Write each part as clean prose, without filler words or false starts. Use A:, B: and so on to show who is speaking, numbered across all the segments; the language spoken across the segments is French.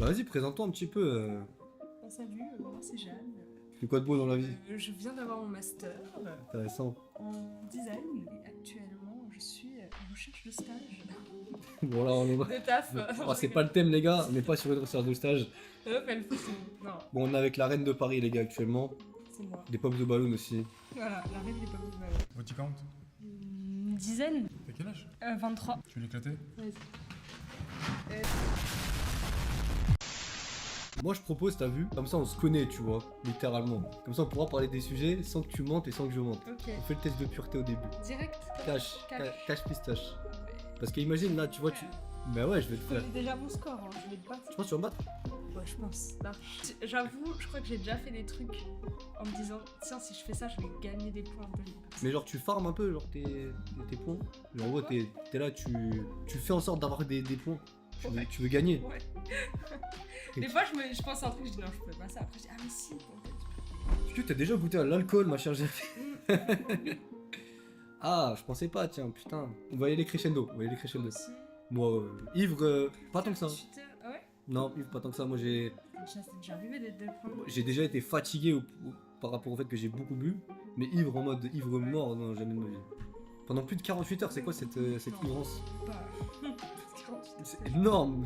A: Bah vas-y, présente-toi un petit peu.
B: Salut, moi c'est Jeanne.
A: Tu fais quoi de beau dans la vie?
B: Je viens d'avoir mon master
A: Intéressant.
B: en design et actuellement je suis en recherche de stage.
A: Bon là, on est...
B: De taf.
A: Oh, c'est pas le thème, les gars. On n'est pas sur une recherche de stage.
B: Hop, elle fait tout. Non,
A: Bon, on est avec la reine de Paris, les gars, actuellement.
B: c'est moi.
A: Des pops de ballon aussi.
B: Voilà, la règle est pas bonne.
C: Body count.
B: Une dizaine.
C: T'as quel âge
B: 23.
C: Tu veux l'éclater?
B: Vas-y.
A: Moi, je propose, t'as vu? Comme ça, on se connaît, tu vois, littéralement. Comme ça, on pourra parler des sujets sans que tu mentes et sans que je mente.
B: Ok.
A: On fait le test de pureté au début.
B: Direct.
A: Cache,
B: Cache.
A: cache pistache. Parce qu'imagine, là, tu vois, tu... Bah ouais, je vais te
B: Je
A: faire.
B: connais déjà mon score, hein. Je vais te battre.
A: Tu penses que tu vas me battre?
B: Ouais, je pense. Là. J'avoue, je crois que j'ai déjà fait des trucs en me disant, tiens, si je fais ça, je vais gagner des points de vie.
A: Mais genre, tu farmes un peu, genre, tes points. Genre, en gros, t'es là, tu fais en sorte d'avoir des points. Tu veux gagner.
B: Ouais. Des fois, je pense à un truc, je dis non, je peux pas ça. Après, je dis ah, mais si, en fait.
A: Est-ce que t'as déjà goûté à l'alcool, ma chère Gertie? Ah, je pensais pas, tiens, putain. On va y aller crescendo,
B: Aussi.
A: Moi, ivre, pas tant que ça.
B: 48 heures. Ah ouais?
A: Non, ivre, pas tant que ça. Moi, j'ai
B: C'est déjà arrivé d'être de prendre.
A: déjà été fatigué par rapport au fait que j'ai beaucoup bu. Mais ivre en mode ivre mort, non, jamais de ma vie. Pendant plus de 48 heures, c'est quoi cette
B: Non.
A: ivrance?
B: Pas. 48
A: C'est énorme,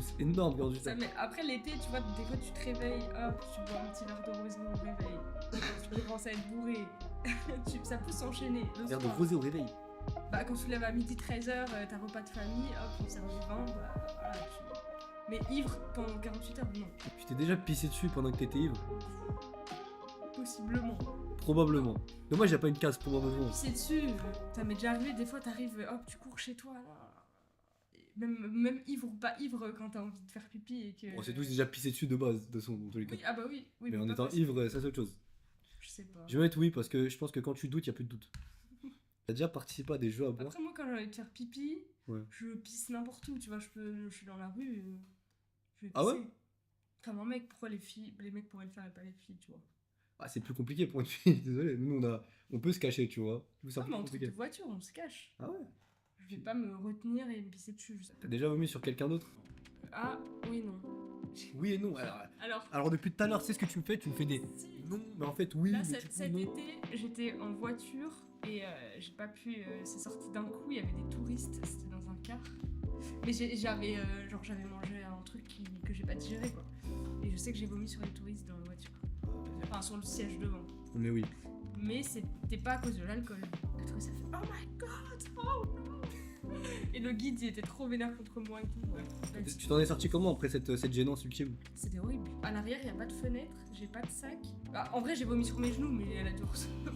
A: 48
B: Ça,
A: heures.
B: mais après l'été, tu vois, des fois tu te réveilles, hop, tu bois un petit verre de rosé au réveil. Tu commences à être bourré. Ça peut s'enchaîner. Le
A: Verre de
B: soir.
A: rosé au réveil.
B: Bah, quand tu te lèves à midi 13h, t'as repas de famille, hop, on sert du vin, bah voilà. Mais ivre pendant 48 heures, non.
A: Tu t'es déjà pissé dessus pendant que t'étais ivre?
B: Possiblement.
A: Probablement. Dommage, j'ai pas une case probablement.
B: C'est dessus, ça m'est déjà arrivé, des fois t'arrives, hop, tu cours chez toi, là. Et même ivre ou pas ivre, quand t'as envie de faire pipi et que.
A: On s'est tous déjà pissé dessus de base, de son, dans tous les cas.
B: Oui, ah bah oui. Oui,
A: mais en
B: pas
A: étant
B: possible.
A: ivre, ça c'est autre chose.
B: Je sais pas.
A: Je vais mettre oui parce que je pense que quand tu doutes, il y a plus de doute. T'as déjà participé à des jeux à boire?
B: Après, moi, quand j'ai envie de faire pipi,
A: Ouais.
B: je pisse n'importe où, tu vois, je suis dans la rue, je vais pisser.
A: Ah ouais?
B: Comme un mec, pourquoi les mecs pourraient le faire et pas les filles, tu vois.
A: Ah, c'est plus compliqué pour une fille, désolé. Nous, on peut se cacher, tu vois. Nous, c'est un
B: Ah,
A: peu
B: mais entre
A: compliqué.
B: deux voitures, on se cache.
A: Ah ouais?
B: Je vais pas me retenir et me pisser dessus.
A: T'as déjà vomi sur quelqu'un d'autre?
B: Ah, oui, non.
A: Oui et non. Alors depuis tout à l'heure, c'est ce que tu me fais? Tu me fais des
B: Si.
A: non, mais en fait, oui.
B: Là,
A: mais
B: cet
A: non.
B: été, j'étais en voiture et j'ai pas pu. C'est sorti d'un coup, il y avait des touristes, c'était dans un car. Mais j'avais mangé un truc que j'ai pas digéré, quoi. Et je sais que j'ai vomi sur les touristes dans la voiture. Enfin, sur le siège devant.
A: Mais oui.
B: Mais c'était pas à cause de l'alcool. Le touriste a fait oh my god, oh no. Et le guide, il était trop vénère contre moi et tout. Ouais.
A: Tu t'en es sorti comment après cette gênance ultime?
B: C'était horrible. À l'arrière, il y a pas de fenêtre, j'ai pas de sac. Bah, en vrai, j'ai vomi sur mes genoux, mais elle a dû recevoir.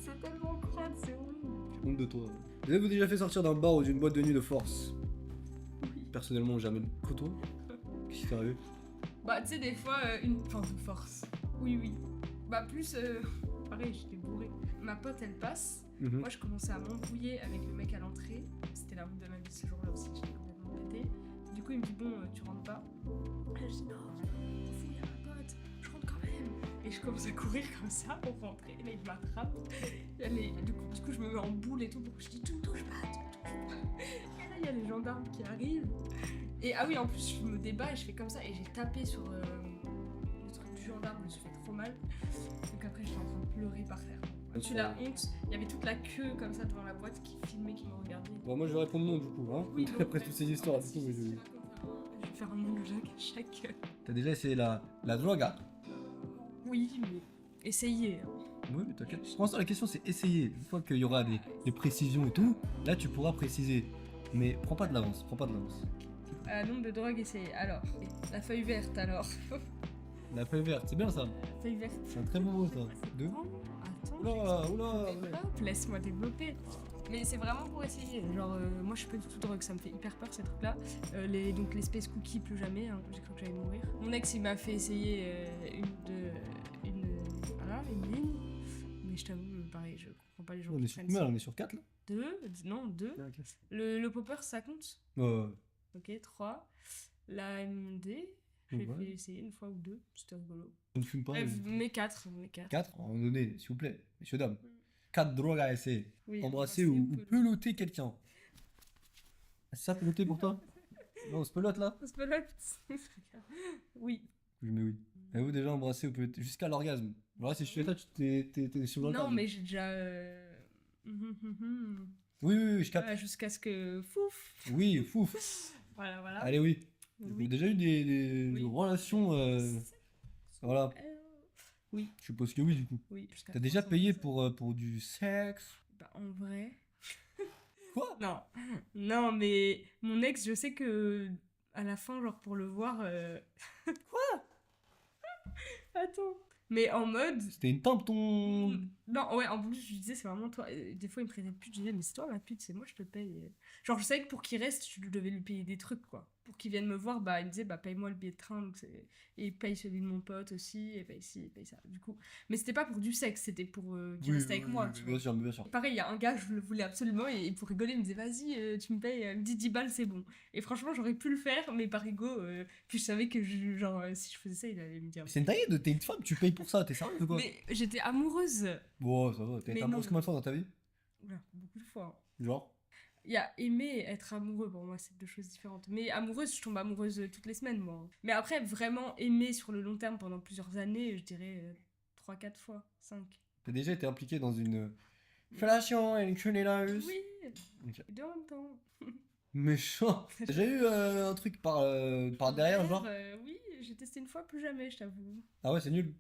B: C'est tellement crade, c'est horrible.
A: J'ai honte de toi. Vous avez-vous déjà fait sortir d'un bar ou d'une boîte de nuit de force?
B: Oui.
A: Personnellement, jamais. Que toi? Qu'est-ce qui t'est arrivé?
B: Bah, tu sais, des fois, enfin, de force. Oui, oui. Bah, plus. Pareil, j'étais bourrée. Ma pote, elle passe.
A: Mhm.
B: Moi, je commençais à m'embrouiller avec le mec à l'entrée. C'était la route de ma vie ce jour-là aussi, j'étais complètement pétée. Du coup, il me dit bon, tu rentres pas. Et là, je dis non, fou, y'a ma pote, je rentre quand même. Et je commence à courir comme ça pour rentrer. Et là, il m'attrape. Du coup, je me mets en boule et tout. Pour que je dis tu me touches pas, tu me touches pas. Et là, il y a les gendarmes qui arrivent. Et ah oui, en plus, je me débat et je fais comme ça. Et j'ai tapé sur le truc du gendarme, je me suis fait trop mal. Donc après, j'étais en train de pleurer par terre. Tu la honte, il y avait toute la queue comme ça devant la boîte qui filmait, qui me regardait.
A: Bon, moi je vais répondre non du coup, hein.
B: Oui,
A: Après toutes ces histoires, du coup,
B: je
A: mais
B: vais faire un monologue à chaque.
A: T'as déjà essayé la droga?
B: Oui, mais essayez. Hein.
A: Oui, mais t'inquiète. Je pense que la question c'est essayer. Une fois qu'il y aura des précisions et tout, là tu pourras préciser. Mais prends pas de l'avance,
B: Nombre de drogues essayées. Alors, la feuille verte alors.
A: La feuille verte, c'est bien ça.
B: La feuille verte.
A: C'est un très beau mot ça. Deux.
B: Attends,
A: Oula, oula.
B: hop, laisse-moi développer. Mais c'est vraiment pour essayer. Genre, moi je suis pas du tout drogue, ça me fait hyper peur ces trucs-là. Donc l'espèce cookie, plus jamais. Hein. J'ai cru que j'allais mourir. Mon ex il m'a fait essayer une ligne. Mais je t'avoue, pareil, je comprends pas les gens
A: On
B: qui
A: est sur
B: prennent
A: combien
B: ça.
A: là? On est sur 4 là?
B: Deux.
A: Ah, ok.
B: Le popper ça compte.
A: Ouais.
B: Ok, 3. La MD, j'ai
A: Ouais.
B: fait essayer une fois ou deux, c'était rigolo.
A: On ne fume pas.
B: Bref, mais 4.
A: 4, en donné, s'il vous plaît, messieurs dames. 4 drogues à essayer.
B: Oui,
A: Embrasser ou peloter quelqu'un. C'est ça peloter pour toi? Non, on se pelote là?
B: On se pelote.
A: déjà embrassé jusqu'à l'orgasme? Voilà, si je fais ça, t'es sur l'orgasme.
B: Non, mais j'ai déjà.
A: Oui, je capte.
B: Voilà, jusqu'à ce que. Fouf.
A: Oui, fouf.
B: Voilà, voilà.
A: Allez, oui.
B: Oui.
A: J'ai déjà eu des
B: Oui.
A: relations. Voilà.
B: Oui.
A: Je suppose que oui, du coup.
B: Oui. jusqu'à
A: T'as déjà
B: 300.
A: payé pour du sexe?
B: Bah, en vrai.
A: Quoi?
B: Non. Non, mais mon ex, je sais que. À la fin, genre pour le voir. Quoi? Attends. Mais en mode.
A: C'était une tempe ton.
B: Non, ouais, en plus, je lui disais, c'est vraiment toi. Des fois, il me traitait de pute. Je disais, mais c'est toi ma pute, c'est moi, je te paye. Genre, je savais que pour qu'il reste, je devais lui payer des trucs, quoi. Pour qu'il vienne me voir, bah, il me disait, bah, paye-moi le billet de train. Donc et paye celui de mon pote aussi, et paye ci, et paye ça. Du coup. Mais c'était pas pour du sexe, c'était pour qu'il reste avec moi. Tu vois.
A: Bien sûr, bien sûr.
B: Pareil, il y a un gars, je le voulais absolument, et pour rigoler, il me disait, vas-y, tu me payes, il me dit 10 balles, c'est bon. Et franchement, j'aurais pu le faire, mais par ego, puis je savais que, genre, si je faisais ça, il allait me dire.
A: C'est une taillade, t'es une femme, tu payes pour ça, t'es sérieux ou quoi?
B: Mais j'étais amoureuse.
A: Bon, ça va, t'as
B: Mais
A: été amoureuse
B: non.
A: combien de fois dans ta vie?
B: Oula, beaucoup de fois.
A: Genre?
B: Il y a aimer et être amoureux, pour moi, c'est deux choses différentes. Mais amoureuse, je tombe amoureuse toutes les semaines, moi. Mais après, vraiment aimer sur le long terme pendant plusieurs années, je dirais 3-4 fois, 5.
A: T'as déjà été impliqué dans une relation avec une cunnilingus?
B: Oui,
A: Ok.
B: et deux en même temps.
A: Méchant. T'as déjà eu un truc par derrière, genre?
B: Oui, j'ai testé une fois, plus jamais, je t'avoue.
A: Ah ouais, c'est nul.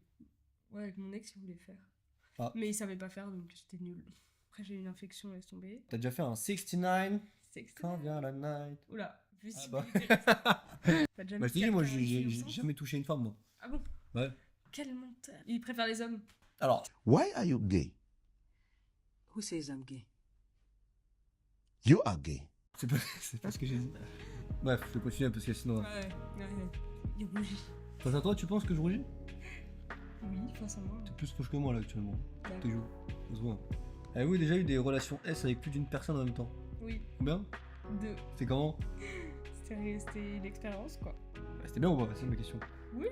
B: Ouais, avec mon ex, il voulait faire.
A: Ah.
B: Mais il savait pas faire, donc c'était nul. Après, j'ai eu une infection, laisse tomber.
A: T'as déjà fait un 69
B: C'est
A: quand vient la night?
B: Oula,
A: Ah
B: visibilité.
A: bah.
B: T'as déjà
A: Bah,
B: mis
A: je t'ai dit, moi,
B: quelqu'un
A: j'ai
B: qui
A: j'ai
B: ressemble
A: jamais touché une femme, moi.
B: Ah bon?
A: Ouais.
B: Quel menteur. Il préfère les hommes.
A: Alors,
C: Why are you gay?
D: Who says I'm gay?
C: You are gay.
A: c'est pas ce que j'ai dit. Bref, je vais continuer parce que sinon.
B: Ouais. Il rougit.
A: Face à toi, tu penses que je rougis?
B: Oui, face à moi.
A: T'es plus rouge que moi là actuellement.
B: D'accord.
A: T'es joue. On se voit. Avez-vous déjà eu des relations S avec plus d'une personne en même temps?
B: Oui,
A: Combien?
B: 2.
A: C'était comment?
B: C'était une expérience, quoi.
A: C'était bien ou pas? C'est ma question.
B: Oui,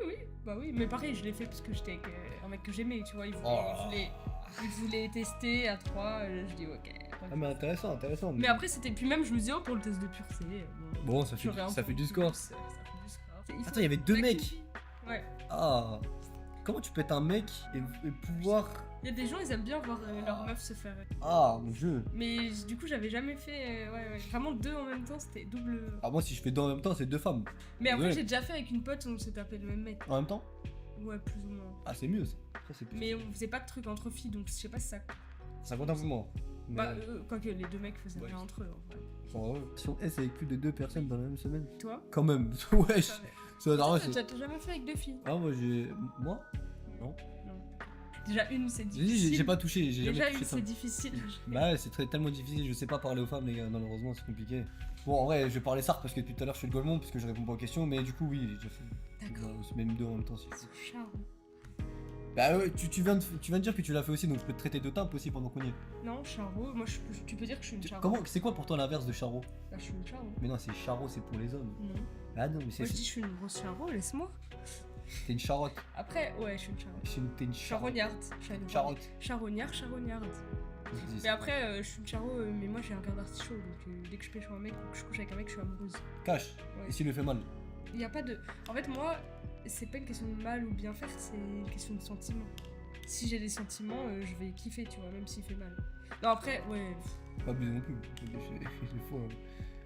B: bah oui. Mais pareil, je l'ai fait parce que j'étais avec un mec que j'aimais, tu vois. Il voulait tester à 3, je dis ok.
A: Ah, mais intéressant.
B: Mais après, c'était. Puis même, je me disais, oh, pour le test de pureté.
A: Bon, ça fait du score.
B: Ça fait du score.
A: Attends, il y avait deux mecs.
B: Ouais.
A: Ah. Comment tu peux être un mec et pouvoir.
B: Il y a des gens, ils aiment bien voir leur meuf se faire.
A: Ah, mon jeu.
B: Mais du coup, j'avais jamais fait. Ouais. Vraiment 2 en même temps, c'était double.
A: Ah, moi, si je fais deux en même temps, c'est deux femmes.
B: Mais après,
A: Ouais.
B: j'ai déjà fait avec une pote, on s'est tapé le même mec.
A: En même temps?
B: Ouais, plus ou moins.
A: Ah, c'est mieux ça. Ça, c'est plus.
B: Mais on faisait pas de trucs entre filles, donc je sais pas si ça.
A: Ça compte un peu moins. Mais...
B: Bah, quoique les deux mecs faisaient
A: Ouais.
B: rien entre eux. En vrai.
A: Si on S avec plus de deux personnes dans la même semaine.
B: Toi
A: Quand même. Ouais,
B: Ça va.
A: ça
B: Toi,
A: ouais,
B: t'as jamais fait avec 2 filles?
A: Ah, moi j'ai. Moi?
B: Non. Déjà, une, c'est
A: J'ai dit,
B: difficile.
A: j'ai pas touché, j'ai
B: Déjà,
A: jamais
B: une,
A: touché ça.
B: c'est difficile.
A: Bah ouais, c'est tellement difficile, je sais pas parler aux femmes les gars, malheureusement c'est compliqué. Bon en vrai je vais parler ça parce que depuis tout à l'heure je fais le golemon parce que je réponds pas aux questions, mais du coup oui j'ai déjà fait.
B: D'accord.
A: C'est même deux en même temps si.
B: Charme.
A: Bah ouais, tu viens de dire que tu l'as fait aussi donc je peux te traiter de timpe aussi pendant qu'on y est.
B: Non, Charo, moi tu peux dire que je suis une Charo.
A: Comment, c'est quoi pour toi l'inverse de Charo?
B: Bah, je suis une Charo.
A: Mais non c'est Charo c'est pour les hommes.
B: Non.
A: Ah non mais
B: Moi je dis
A: c'est.
B: je suis une grosse Charo, laisse-moi.
A: T'es une charotte.
B: Après, ouais, je suis une Charo.
A: T'es une charotte.
B: Charognarde.
A: Charotte.
B: Charognarde. Mais après, je suis une Charo, mais moi j'ai un cœur d'artichaut, donc dès que je pêche un mec ou que je couche avec un mec, je suis amoureuse.
A: Cache.
B: Ouais.
A: Et s'il le fait mal?
B: Il y a pas de. En fait, moi, c'est pas une question de mal ou bien faire, c'est une question de sentiment. Si j'ai des sentiments, je vais kiffer, tu vois, même s'il fait mal. Non, après, ouais.
A: Pas abuser non plus. Il faut.
B: Ouais.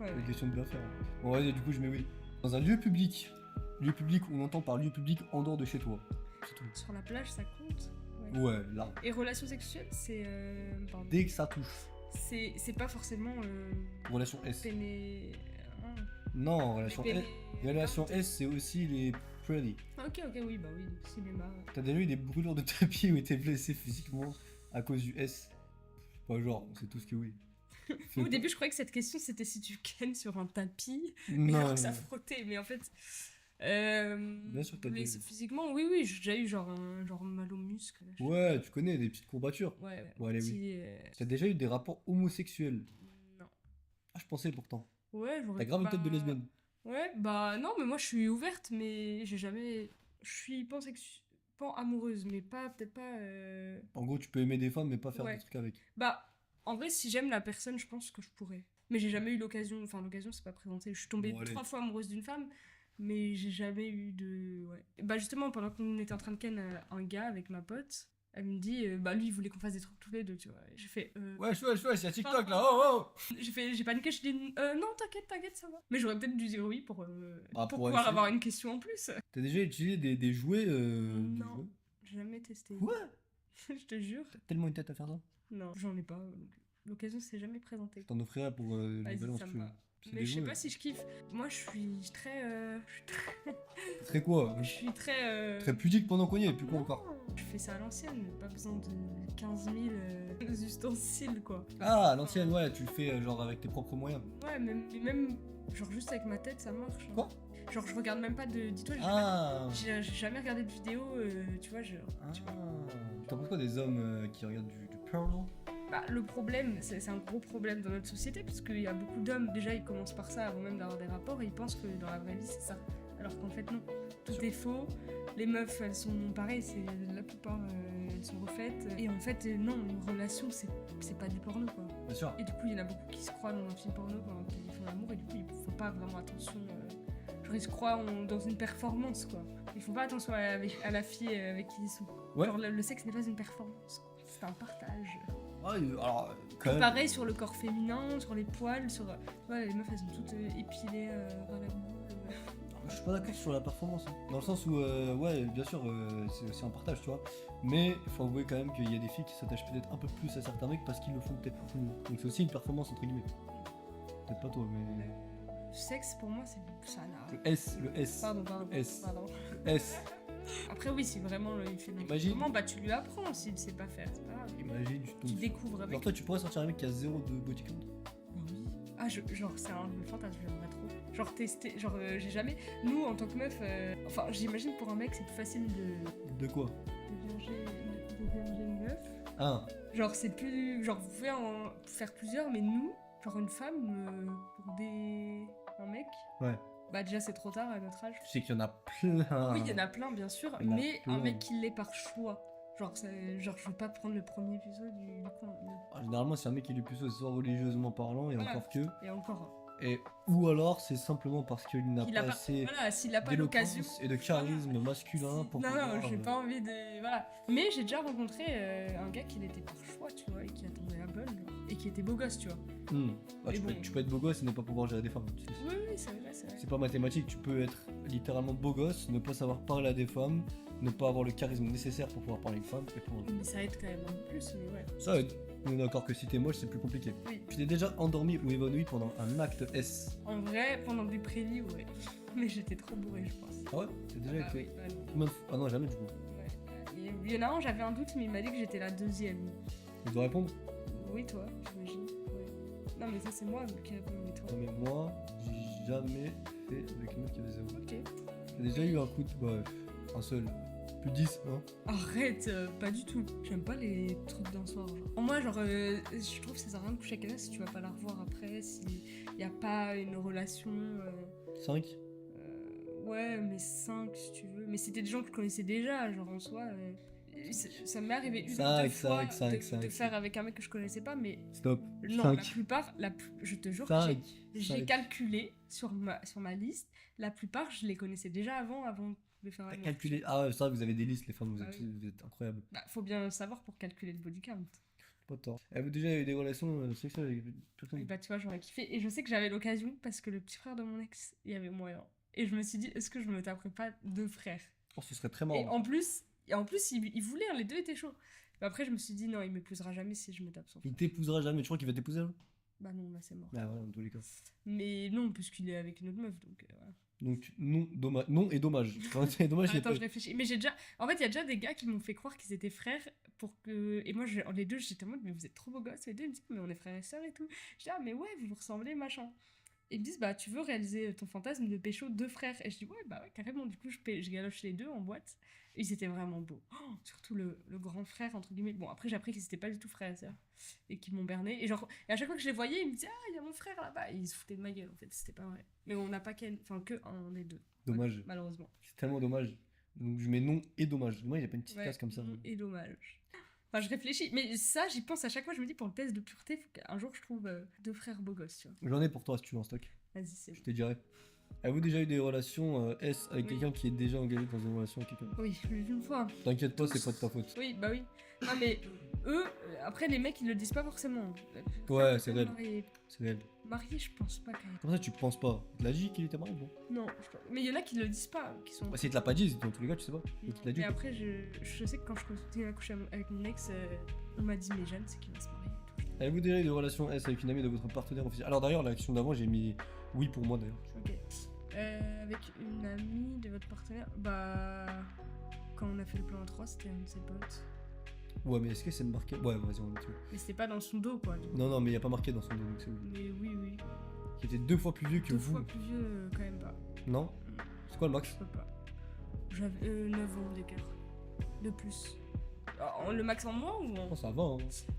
A: C'est une question de bien faire. Bon, vas-y, du coup, je mets oui. Dans un lieu public, on entend par lieu public en dehors de chez toi. C'est tout.
B: Sur la plage, ça compte. Ouais.
A: Ouais, là.
B: Et relations sexuelles, c'est. Pardon.
A: Dès que ça touche.
B: C'est pas forcément.
A: Relation S.
B: Péné.
A: Non, relation
B: péné-
A: S. Relation S, c'est aussi les pretty.
B: Ok, oui, bah oui, cinéma.
A: T'as déjà eu des brûlures de tapis ou été blessé physiquement à cause du S? Pas genre, c'est tout ce que oui.
B: Au début, je croyais que cette question c'était si tu kennes sur un tapis,
A: Non,
B: alors
A: non.
B: que ça frottait, mais en fait.
A: Bien sûr que t'as
B: blessé
A: des-
B: physiquement, oui, j'ai déjà eu genre mal au muscle. je sais
A: Ouais, tu connais des petites courbatures.
B: pas. Ouais.
A: Bon, allez, oui.
B: petit,
A: T'as déjà eu des rapports homosexuels?
B: Non.
A: Ah, je pensais pourtant.
B: Ouais, j'aurais
A: T'as grave une tête de lesbienne.
B: Ouais, bah non, mais moi je suis ouverte, mais j'ai jamais. Je suis pan amoureuse, mais peut-être pas.
A: En gros, tu peux aimer des femmes mais pas faire
B: Ouais.
A: des trucs avec.
B: Bah, en vrai, si j'aime la personne, je pense que je pourrais. Mais j'ai jamais eu l'occasion, enfin l'occasion c'est pas présenté. Je suis tombée
A: Bon, allez.
B: 3 fois amoureuse d'une femme, Mais j'ai jamais eu de. Ouais. Bah, justement, pendant qu'on était en train de ken un gars avec ma pote, elle me dit, bah, lui, il voulait qu'on fasse des trucs tous les deux, tu vois. Et j'ai fait,
A: Wesh, c'est TikTok là, oh oh.
B: j'ai paniqué, je dis, non, t'inquiète, ça va. Mais j'aurais peut-être dû dire oui pour
A: Bah, pour
B: pouvoir
A: essayer.
B: avoir une question en plus.
A: T'as déjà utilisé des jouets des
B: Non.
A: jouets
B: J'ai jamais testé.
A: Quoi?
B: Je te jure.
A: T'as tellement une tête à faire ça?
B: Non, j'en ai pas. L'occasion s'est jamais présentée.
A: Je t'en offrirai pour le
B: Vas-y,
A: nouvel an
B: ça
A: si
B: me
A: tu veux.
B: va.
A: C'est
B: Mais
A: des
B: je sais
A: jouets.
B: pas si je kiffe. Moi, je suis très.
A: Très quoi?
B: Je suis très.
A: Très pudique pendant qu'on y est, et puis quoi encore?
B: Je fais ça à l'ancienne, pas besoin de 15 000 ustensiles, quoi.
A: Ah, à l'ancienne, ouais, tu le fais genre avec tes propres moyens.
B: Ouais, même genre juste avec ma tête, ça marche. Hein.
A: Quoi?
B: Genre, je regarde même pas de. Dis-toi,
A: Ah.
B: j'ai jamais regardé de vidéo, tu vois, genre. Tu vois.
A: T'en penses quoi des hommes qui regardent du porno?
B: Bah, le problème, c'est un gros problème dans notre société, parce qu'il y a beaucoup d'hommes, déjà, ils commencent par ça avant même d'avoir des rapports, et ils pensent que dans la vraie vie, c'est ça. Alors qu'en fait, non. Tout est faux. Les meufs, elles sont pareilles, la plupart, elles sont refaites. Et en fait, non, une relation, c'est pas du porno, quoi.
A: Bien sûr.
B: Et du coup, il y en a beaucoup qui se croient dans un film porno pendant qu'ils font l'amour, et du coup, ils font pas vraiment attention. Genre, ils se croient dans une performance, quoi. Ils font pas attention à la fille avec qui ils sont.
A: Ouais.
B: Genre, le sexe n'est pas une performance. C'est un partage.
A: Ah, alors, quand même.
B: Pareil sur le corps féminin, sur les poils, sur. Ouais, les meufs elles sont toutes épilées dans la boule.
A: Je suis pas d'accord sur la performance. Hein. Dans le sens où, ouais, bien sûr, c'est aussi un partage, tu vois. Mais il faut avouer quand même qu'il y a des filles qui s'attachent peut-être un peu plus à certains mecs parce qu'ils le font peut-être plus. Donc c'est aussi une performance, entre guillemets. Peut-être pas toi, mais.
B: Le sexe pour moi c'est ça n'a.
A: Le S.
B: Pardon.
A: S.
B: Pardon.
A: S.
B: Après oui, si vraiment il fait
A: Imagine.
B: comment, bah tu lui apprends s'il ne sait pas faire, c'est pas grave.
A: Imagine, tu
B: Tu
A: tombes.
B: découvres avec.
A: Genre, toi, tu pourrais sortir un mec qui a 0 de body count.
B: Oui. Ah, genre, c'est un fantasme, j'aimerais trop. Genre, tester. Genre, j'ai jamais. Nous, en tant que meuf. Enfin, j'imagine pour un mec, c'est plus facile
A: De quoi?
B: de verger une meuf.
A: Ah.
B: Genre, c'est plus. Genre, vous pouvez en faire plusieurs, mais nous, genre, une femme, pour un mec.
A: Ouais.
B: Bah, déjà, c'est trop tard à notre âge.
A: Je sais qu'il y en a plein.
B: Oui, il y en a plein, bien sûr,
A: Il y en a
B: mais
A: plein.
B: un mec qui l'est par choix. Genre, je veux pas prendre le premier puceau du coin.
A: Ah, généralement, c'est un mec qui est le plus soit religieusement parlant, et
B: Voilà.
A: encore que.
B: Et encore.
A: Et, ou alors, c'est simplement parce qu'il n'a
B: Il a
A: pas
B: pas.
A: assez
B: Voilà, s'il a pas l'occasion.
A: d'éloquence et de charisme masculin pour
B: Non,
A: pouvoir,
B: j'ai pas envie de. Voilà. Mais j'ai déjà rencontré un gars qui l'était par choix, tu vois, et qui attendait la bonne, genre, et qui était beau gosse, tu vois.
A: Bah,
B: Mais
A: tu peux être beau gosse et ne pas pouvoir gérer des femmes.
B: Oui, c'est vrai, c'est vrai.
A: C'est pas mathématique, tu peux être littéralement beau gosse, ne pas savoir parler à des femmes, ne pas avoir le charisme nécessaire pour pouvoir parler à une femme. Et pour...
B: Mais ça aide quand même un peu plus, mais ouais.
A: Ça aide. On est d'accord que si t'es moche, c'est plus compliqué.
B: Oui.
A: Tu t'es déjà endormi ou évanoui pendant un acte S.
B: En vrai, pendant des prélis, ouais. Mais j'étais trop bourrée, je pense.
A: Ah ouais? T'as déjà
B: Ah
A: été.
B: oui, ouais, non.
A: Combien de fois? Ah non, jamais du coup.
B: Ouais. Il y en a un, j'avais un doute, mais il m'a dit que j'étais la deuxième.
A: Tu dois répondre?
B: Oui, toi, j'imagine. Ouais. Non, mais ça, c'est moi qui réponds, mais toi.
A: Non, mais moi, j'ai jamais fait avec une meuf qui avait 0.
B: Ok.
A: J'ai déjà eu un coup de. Bah, un seul. Plus 10, hein.
B: Arrête, pas du tout. J'aime pas les trucs d'un soir. Genre. Pour moi, genre, je trouve que ça sert à rien de coucher avec elle si tu vas pas la revoir après, s'il y a pas une relation.
A: 5.
B: Ouais, mais 5 si tu veux. Mais c'était des gens que je connaissais déjà, genre en soi. Ça m'est arrivé une ou deux fois de faire avec un mec que je connaissais pas, mais
A: Stop.
B: non,
A: 5.
B: la plupart, je te jure,
A: 5.
B: j'ai calculé sur ma liste, la plupart je les connaissais déjà avant de faire
A: T'as
B: l'amour.
A: calculé. Ah ouais, ça, vous avez des listes, les femmes,
B: Bah oui.
A: vous êtes incroyables.
B: Bah, faut bien savoir pour calculer le body count.
A: Pas tort. Avez-vous déjà eu des relations sexuelles avec des
B: Et
A: personnes?
B: bah tu vois, j'aurais kiffé. Et je sais que j'avais l'occasion parce que le petit frère de mon ex, il y avait moyen. Et je me suis dit, est-ce que je me taperais pas deux frères?
A: Oh, ce serait très
B: Et
A: marrant.
B: en plus, il voulait, hein, les deux étaient chauds. Mais après, je me suis dit, non, il m'épousera jamais si je me tape son frère.
A: Il t'épousera jamais. Tu crois qu'il va t'épouser là?
B: Bah non, là c'est mort.
A: Ah ouais, dans tous les cas.
B: Mais non, puisqu'il est avec une autre meuf, donc voilà.
A: Donc, non, dommage. Non et dommage. Enfin, c'est dommage, il y a
B: Attends,
A: pas-
B: je réfléchis. Mais j'ai déjà. En fait, il y a déjà des gars qui m'ont fait croire qu'ils étaient frères pour que. Et moi, les deux, j'étais en mode, mais vous êtes trop beaux gosses. Les deux, ils me disent, mais on est frères et sœurs et tout. Je dis, ah, mais ouais, vous vous ressemblez, machin. Et ils me disent, bah, tu veux réaliser ton fantasme de pécho deux frères? Et je dis, ouais, bah ouais, carrément. Du coup, je galoche les deux en boîte. Et ils étaient vraiment beaux. Oh, surtout le grand frère, entre guillemets. Bon, après, j'ai appris qu'ils étaient pas du tout frères et sœurs. Et qu'ils m'ont berné. Et genre, et à chaque fois que je les voyais, ils me disaient, ah, il y a mon frère là-bas. Et ils se foutaient de ma gueule, en fait. C'était pas vrai. Mais on n'a pas enfin, que un des deux.
A: Dommage.
B: Malheureusement.
A: C'est tellement dommage. Donc, je mets non et dommage. Dommage, il n'y a pas une petite case comme ça.
B: Et dommage. Enfin, je réfléchis. Mais ça, j'y pense à chaque fois. Je me dis, pour le test de pureté, faut qu'un jour je trouve deux frères beaux gosses, tu vois.
A: J'en ai pour toi si tu veux en stock.
B: Vas-y, c'est
A: Je te dirai. Avez-vous déjà eu des relations S avec
B: Oui.
A: quelqu'un qui est déjà engagé dans une relation avec quelqu'un?
B: Oui, une fois.
A: T'inquiète pas, c'est pas de ta faute.
B: Oui, bah oui. Non, mais eux, après, les mecs, ils le disent pas forcément.
A: Ouais, c'est réel.
B: Marié,
A: C'est réel.
B: marié, je pense pas quand même.
A: Comme ça, tu penses pas. Il te l'a dit qu'il était marié, bon.
B: Non, mais il y en a qui le disent pas, qui sont.
A: Bah, s'il te l'a pas dit, dans tous les cas, tu sais pas. Il te l'a dit.
B: Mais après, je sais que quand je continue à coucher avec mon ex, on m'a dit, mais Jeanne, c'est qu'il va se marier et tout.
A: Avez-vous déjà eu des relations S avec une amie de votre partenaire officiel? Alors d'ailleurs, la question d'avant, j'ai mis oui pour moi d'ailleurs.
B: Ok. Avec une amie de votre partenaire, bah. Quand on a fait le plan 3, c'était un de ses potes.
A: Ouais, mais est-ce que c'est marqué? Ouais, vas-y, on est dessus.
B: Mais c'était pas dans son dos, quoi. du coup.
A: Non, non, mais il y a pas marqué dans son dos, donc c'est oui.
B: Mais oui, oui.
A: Qui était 2 fois plus vieux que
B: Deux
A: vous.
B: fois plus vieux, quand même pas.
A: Non? C'est quoi le max?
B: Je peux pas. J'avais 9 ans d'écart. De plus. Le max en moi ou en.
A: Oh, ça va, hein.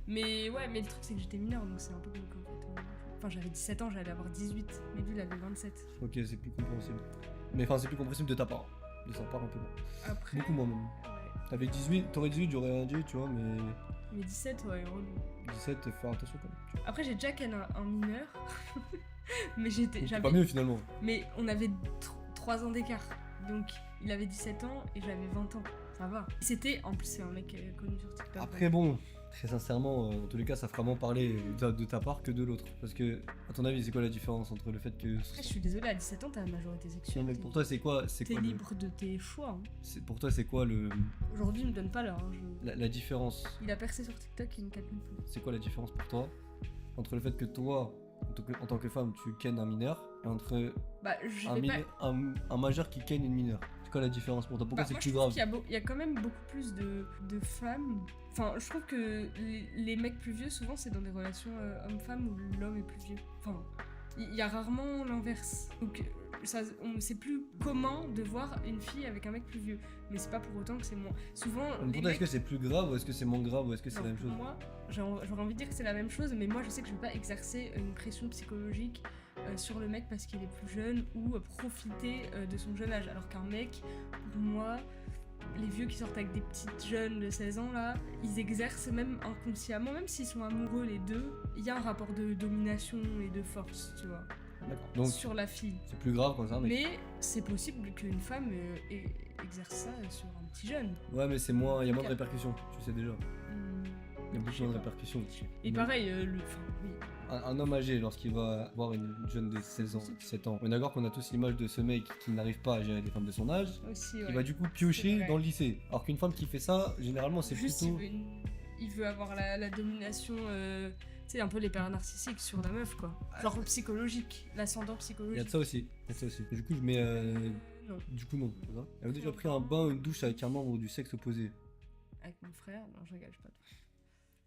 B: Mais ouais, mais le truc c'est que j'étais mineure donc c'est un peu glauque en fait. Enfin, j'avais 17 ans, j'allais avoir 18. Mais lui il avait 27.
A: Ok, c'est plus compréhensible. Mais enfin, c'est plus compréhensible de ta part. De sa part, un peu moins.
B: Après.
A: Beaucoup moins même.
B: Ouais.
A: T'avais 18, t'aurais 18, j'aurais rien dit, tu vois, mais
B: Mais 17, ouais, relou.
A: 17, faire attention quand même. Tu vois.
B: Après, j'ai déjà ken un mineur. Mais j'étais.
A: Donc, c'est
B: J'avais.
A: pas mieux finalement.
B: Mais on avait 3 ans d'écart. Donc il avait 17 ans et j'avais 20 ans. Ça va. C'était, en plus, c'est un mec connu sur TikTok.
A: Après, bon, très sincèrement, dans tous les cas, ça fera moins parler de ta part que de l'autre. Parce que, à ton avis, c'est quoi la différence entre le fait que.
B: Après, je suis désolée, à 17 ans, t'as la majorité sexuelle.
A: Mais pour toi, c'est quoi, c'est
B: T'es
A: quoi le...
B: libre de tes choix. Hein.
A: Pour toi, c'est quoi le
B: Aujourd'hui, il me donne pas l'heure. Hein,
A: la différence?
B: Il a percé sur TikTok, il me calcule plus.
A: C'est quoi la différence pour toi entre le fait que toi, en tant que femme, tu kennes un mineur et entre
B: Bah, je
A: un,
B: vais pas.
A: un majeur qui ken une mineure? C'est quoi la différence pour toi? Pourquoi
B: Bah,
A: c'est
B: moi,
A: plus
B: je trouve
A: grave?
B: qu'il y a quand même beaucoup plus de femmes. Enfin, je trouve que les mecs plus vieux, souvent, c'est dans des relations homme-femme où l'homme est plus vieux. Enfin, il y a rarement l'inverse. Donc, c'est plus commun de voir une fille avec un mec plus vieux. Mais c'est pas pour autant que c'est moins. Souvent,
A: Pour
B: les
A: toi,
B: mecs.
A: est-ce que c'est plus grave ou est-ce que c'est moins grave ou est-ce que c'est
B: Non,
A: la même chose?
B: pour moi, j'aurais envie de dire que c'est la même chose, mais moi je sais que je vais pas exercer une pression psychologique sur le mec parce qu'il est plus jeune ou profiter de son jeune âge. Alors qu'un mec, pour moi, les vieux qui sortent avec des petites jeunes de 16 ans là, ils exercent même inconsciemment, même s'ils sont amoureux les deux, il y a un rapport de domination et de force, tu vois,
A: D'accord. Donc,
B: sur la fille.
A: c'est plus grave quand c'est un mec.
B: Mais c'est possible qu'une femme exerce ça sur un petit jeune.
A: Ouais, mais c'est moins, il y a moins de
B: Ok.
A: répercussions, tu sais déjà. Il y a beaucoup
B: Je sais
A: moins de
B: pas.
A: répercussions.
B: Et pareil, enfin, oui.
A: Un homme âgé, lorsqu'il va voir une jeune de 16 ans, 17 ans, on est d'accord qu'on a tous l'image de ce mec qui n'arrive pas à gérer des femmes de son âge,
B: Aussi,
A: qui
B: ouais.
A: va du coup
B: C'est
A: piocher
B: vrai.
A: dans le lycée. Alors qu'une femme qui fait ça, généralement, c'est
B: Juste,
A: plutôt.
B: il veut avoir la domination, tu sais, un peu les pères narcissiques sur la meuf, quoi. Genre psychologique, l'ascendant
A: Il y a de
B: psychologique.
A: ça aussi. Il y a de ça aussi. Du coup, je mets.
B: Non.
A: Du coup, non. c'est ça. Avez-vous déjà pris un bain, une douche avec un membre du sexe opposé?
B: Avec mon frère, non, je rigole, je pas.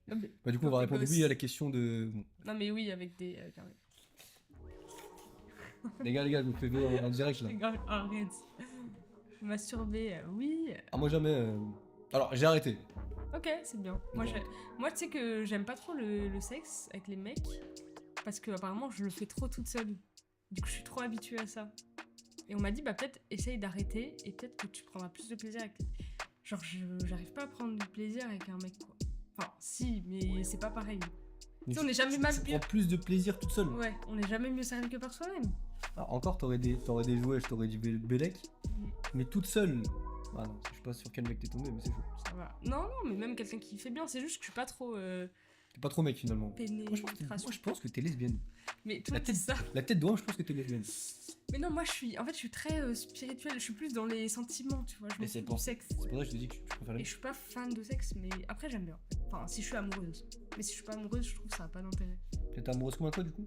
B: Non mais,
A: Bah, du coup, on va
B: Quand t'es
A: répondre
B: gosse.
A: oui à la question de. Bon.
B: non, mais oui, avec des. Un mec.
A: Les gars, je me fais voir en direct là.
B: Les gars, arrête. Masturber, oui.
A: Ah, moi, jamais. Alors, j'ai arrêté.
B: Ok, c'est bien. Moi, tu sais que j'aime pas trop le sexe avec les mecs parce que apparemment je le fais trop toute seule. Du coup, je suis trop habituée à ça. Et on m'a dit, bah peut-être essaye d'arrêter et peut-être que tu prendras plus de plaisir avec. Genre, j'arrive pas à prendre du plaisir avec un mec, quoi. Enfin, si, mais c'est pas pareil.
A: Mais
B: Tu sais, on est jamais mal
A: tu
B: mieux.
A: prends plus de plaisir toute seule.
B: Ouais, on est jamais mieux servi que par soi-même.
A: Alors, encore, t'aurais des jouets, je t'aurais dit Bélec. Mais toute seule. Ah non, je sais pas sur quel mec t'es tombé, mais c'est chaud.
B: Ça va. Non, non, mais même quelqu'un qui fait bien, c'est juste que je suis pas trop
A: T'es pas trop mec finalement. Moi,
B: pénétration.
A: je pense que t'es lesbienne.
B: Mais tout
A: La
B: le monde dit ça.
A: La tête d'orange, je pense que t'es lesbienne.
B: Mais non, moi je suis très spirituelle, je suis plus dans les sentiments, tu vois, je
A: Mais
B: m'en
A: c'est
B: fous
A: pour
B: du sexe.
A: C'est pour ça que je te dis que tu préfères
B: Et
A: les
B: je suis pas fan de sexe, mais après j'aime bien. Enfin, si je suis amoureuse. Mais si je suis pas amoureuse, je trouve que ça a pas d'intérêt.
A: T'es amoureuse combien de fois du coup?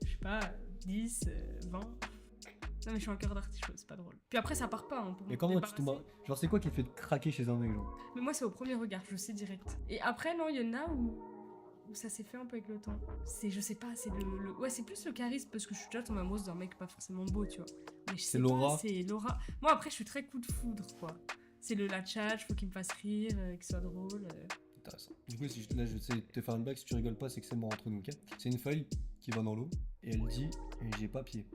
B: Je sais pas, 10, 20. Non, mais je suis un cœur d'artichaut, c'est pas drôle. Puis après, ça part pas, hein, pour
A: Mais
B: me
A: comment tu
B: débarrasser.
A: tombes. Genre, c'est quoi qui te fait te craquer chez un mec, genre?
B: Mais moi, c'est au premier regard, je sais direct. Et après, non, il y en a où ça s'est fait un peu avec le temps. Je sais pas, c'est ouais, c'est plus le charisme, parce que je suis déjà tombée amoureuse d'un mec pas forcément beau, tu vois. Mais je sais pas,
A: l'aura.
B: c'est l'aura. Moi, après, je suis très coup de foudre, quoi. C'est le latchage, faut qu'il me fasse rire, qu'il soit drôle.
A: Intéressant. Du coup, si là, je sais te faire une blague, si tu rigoles pas, c'est que c'est mort entre nous, ok? C'est une feuille qui va dans l'eau, et elle dit j'ai pas pied.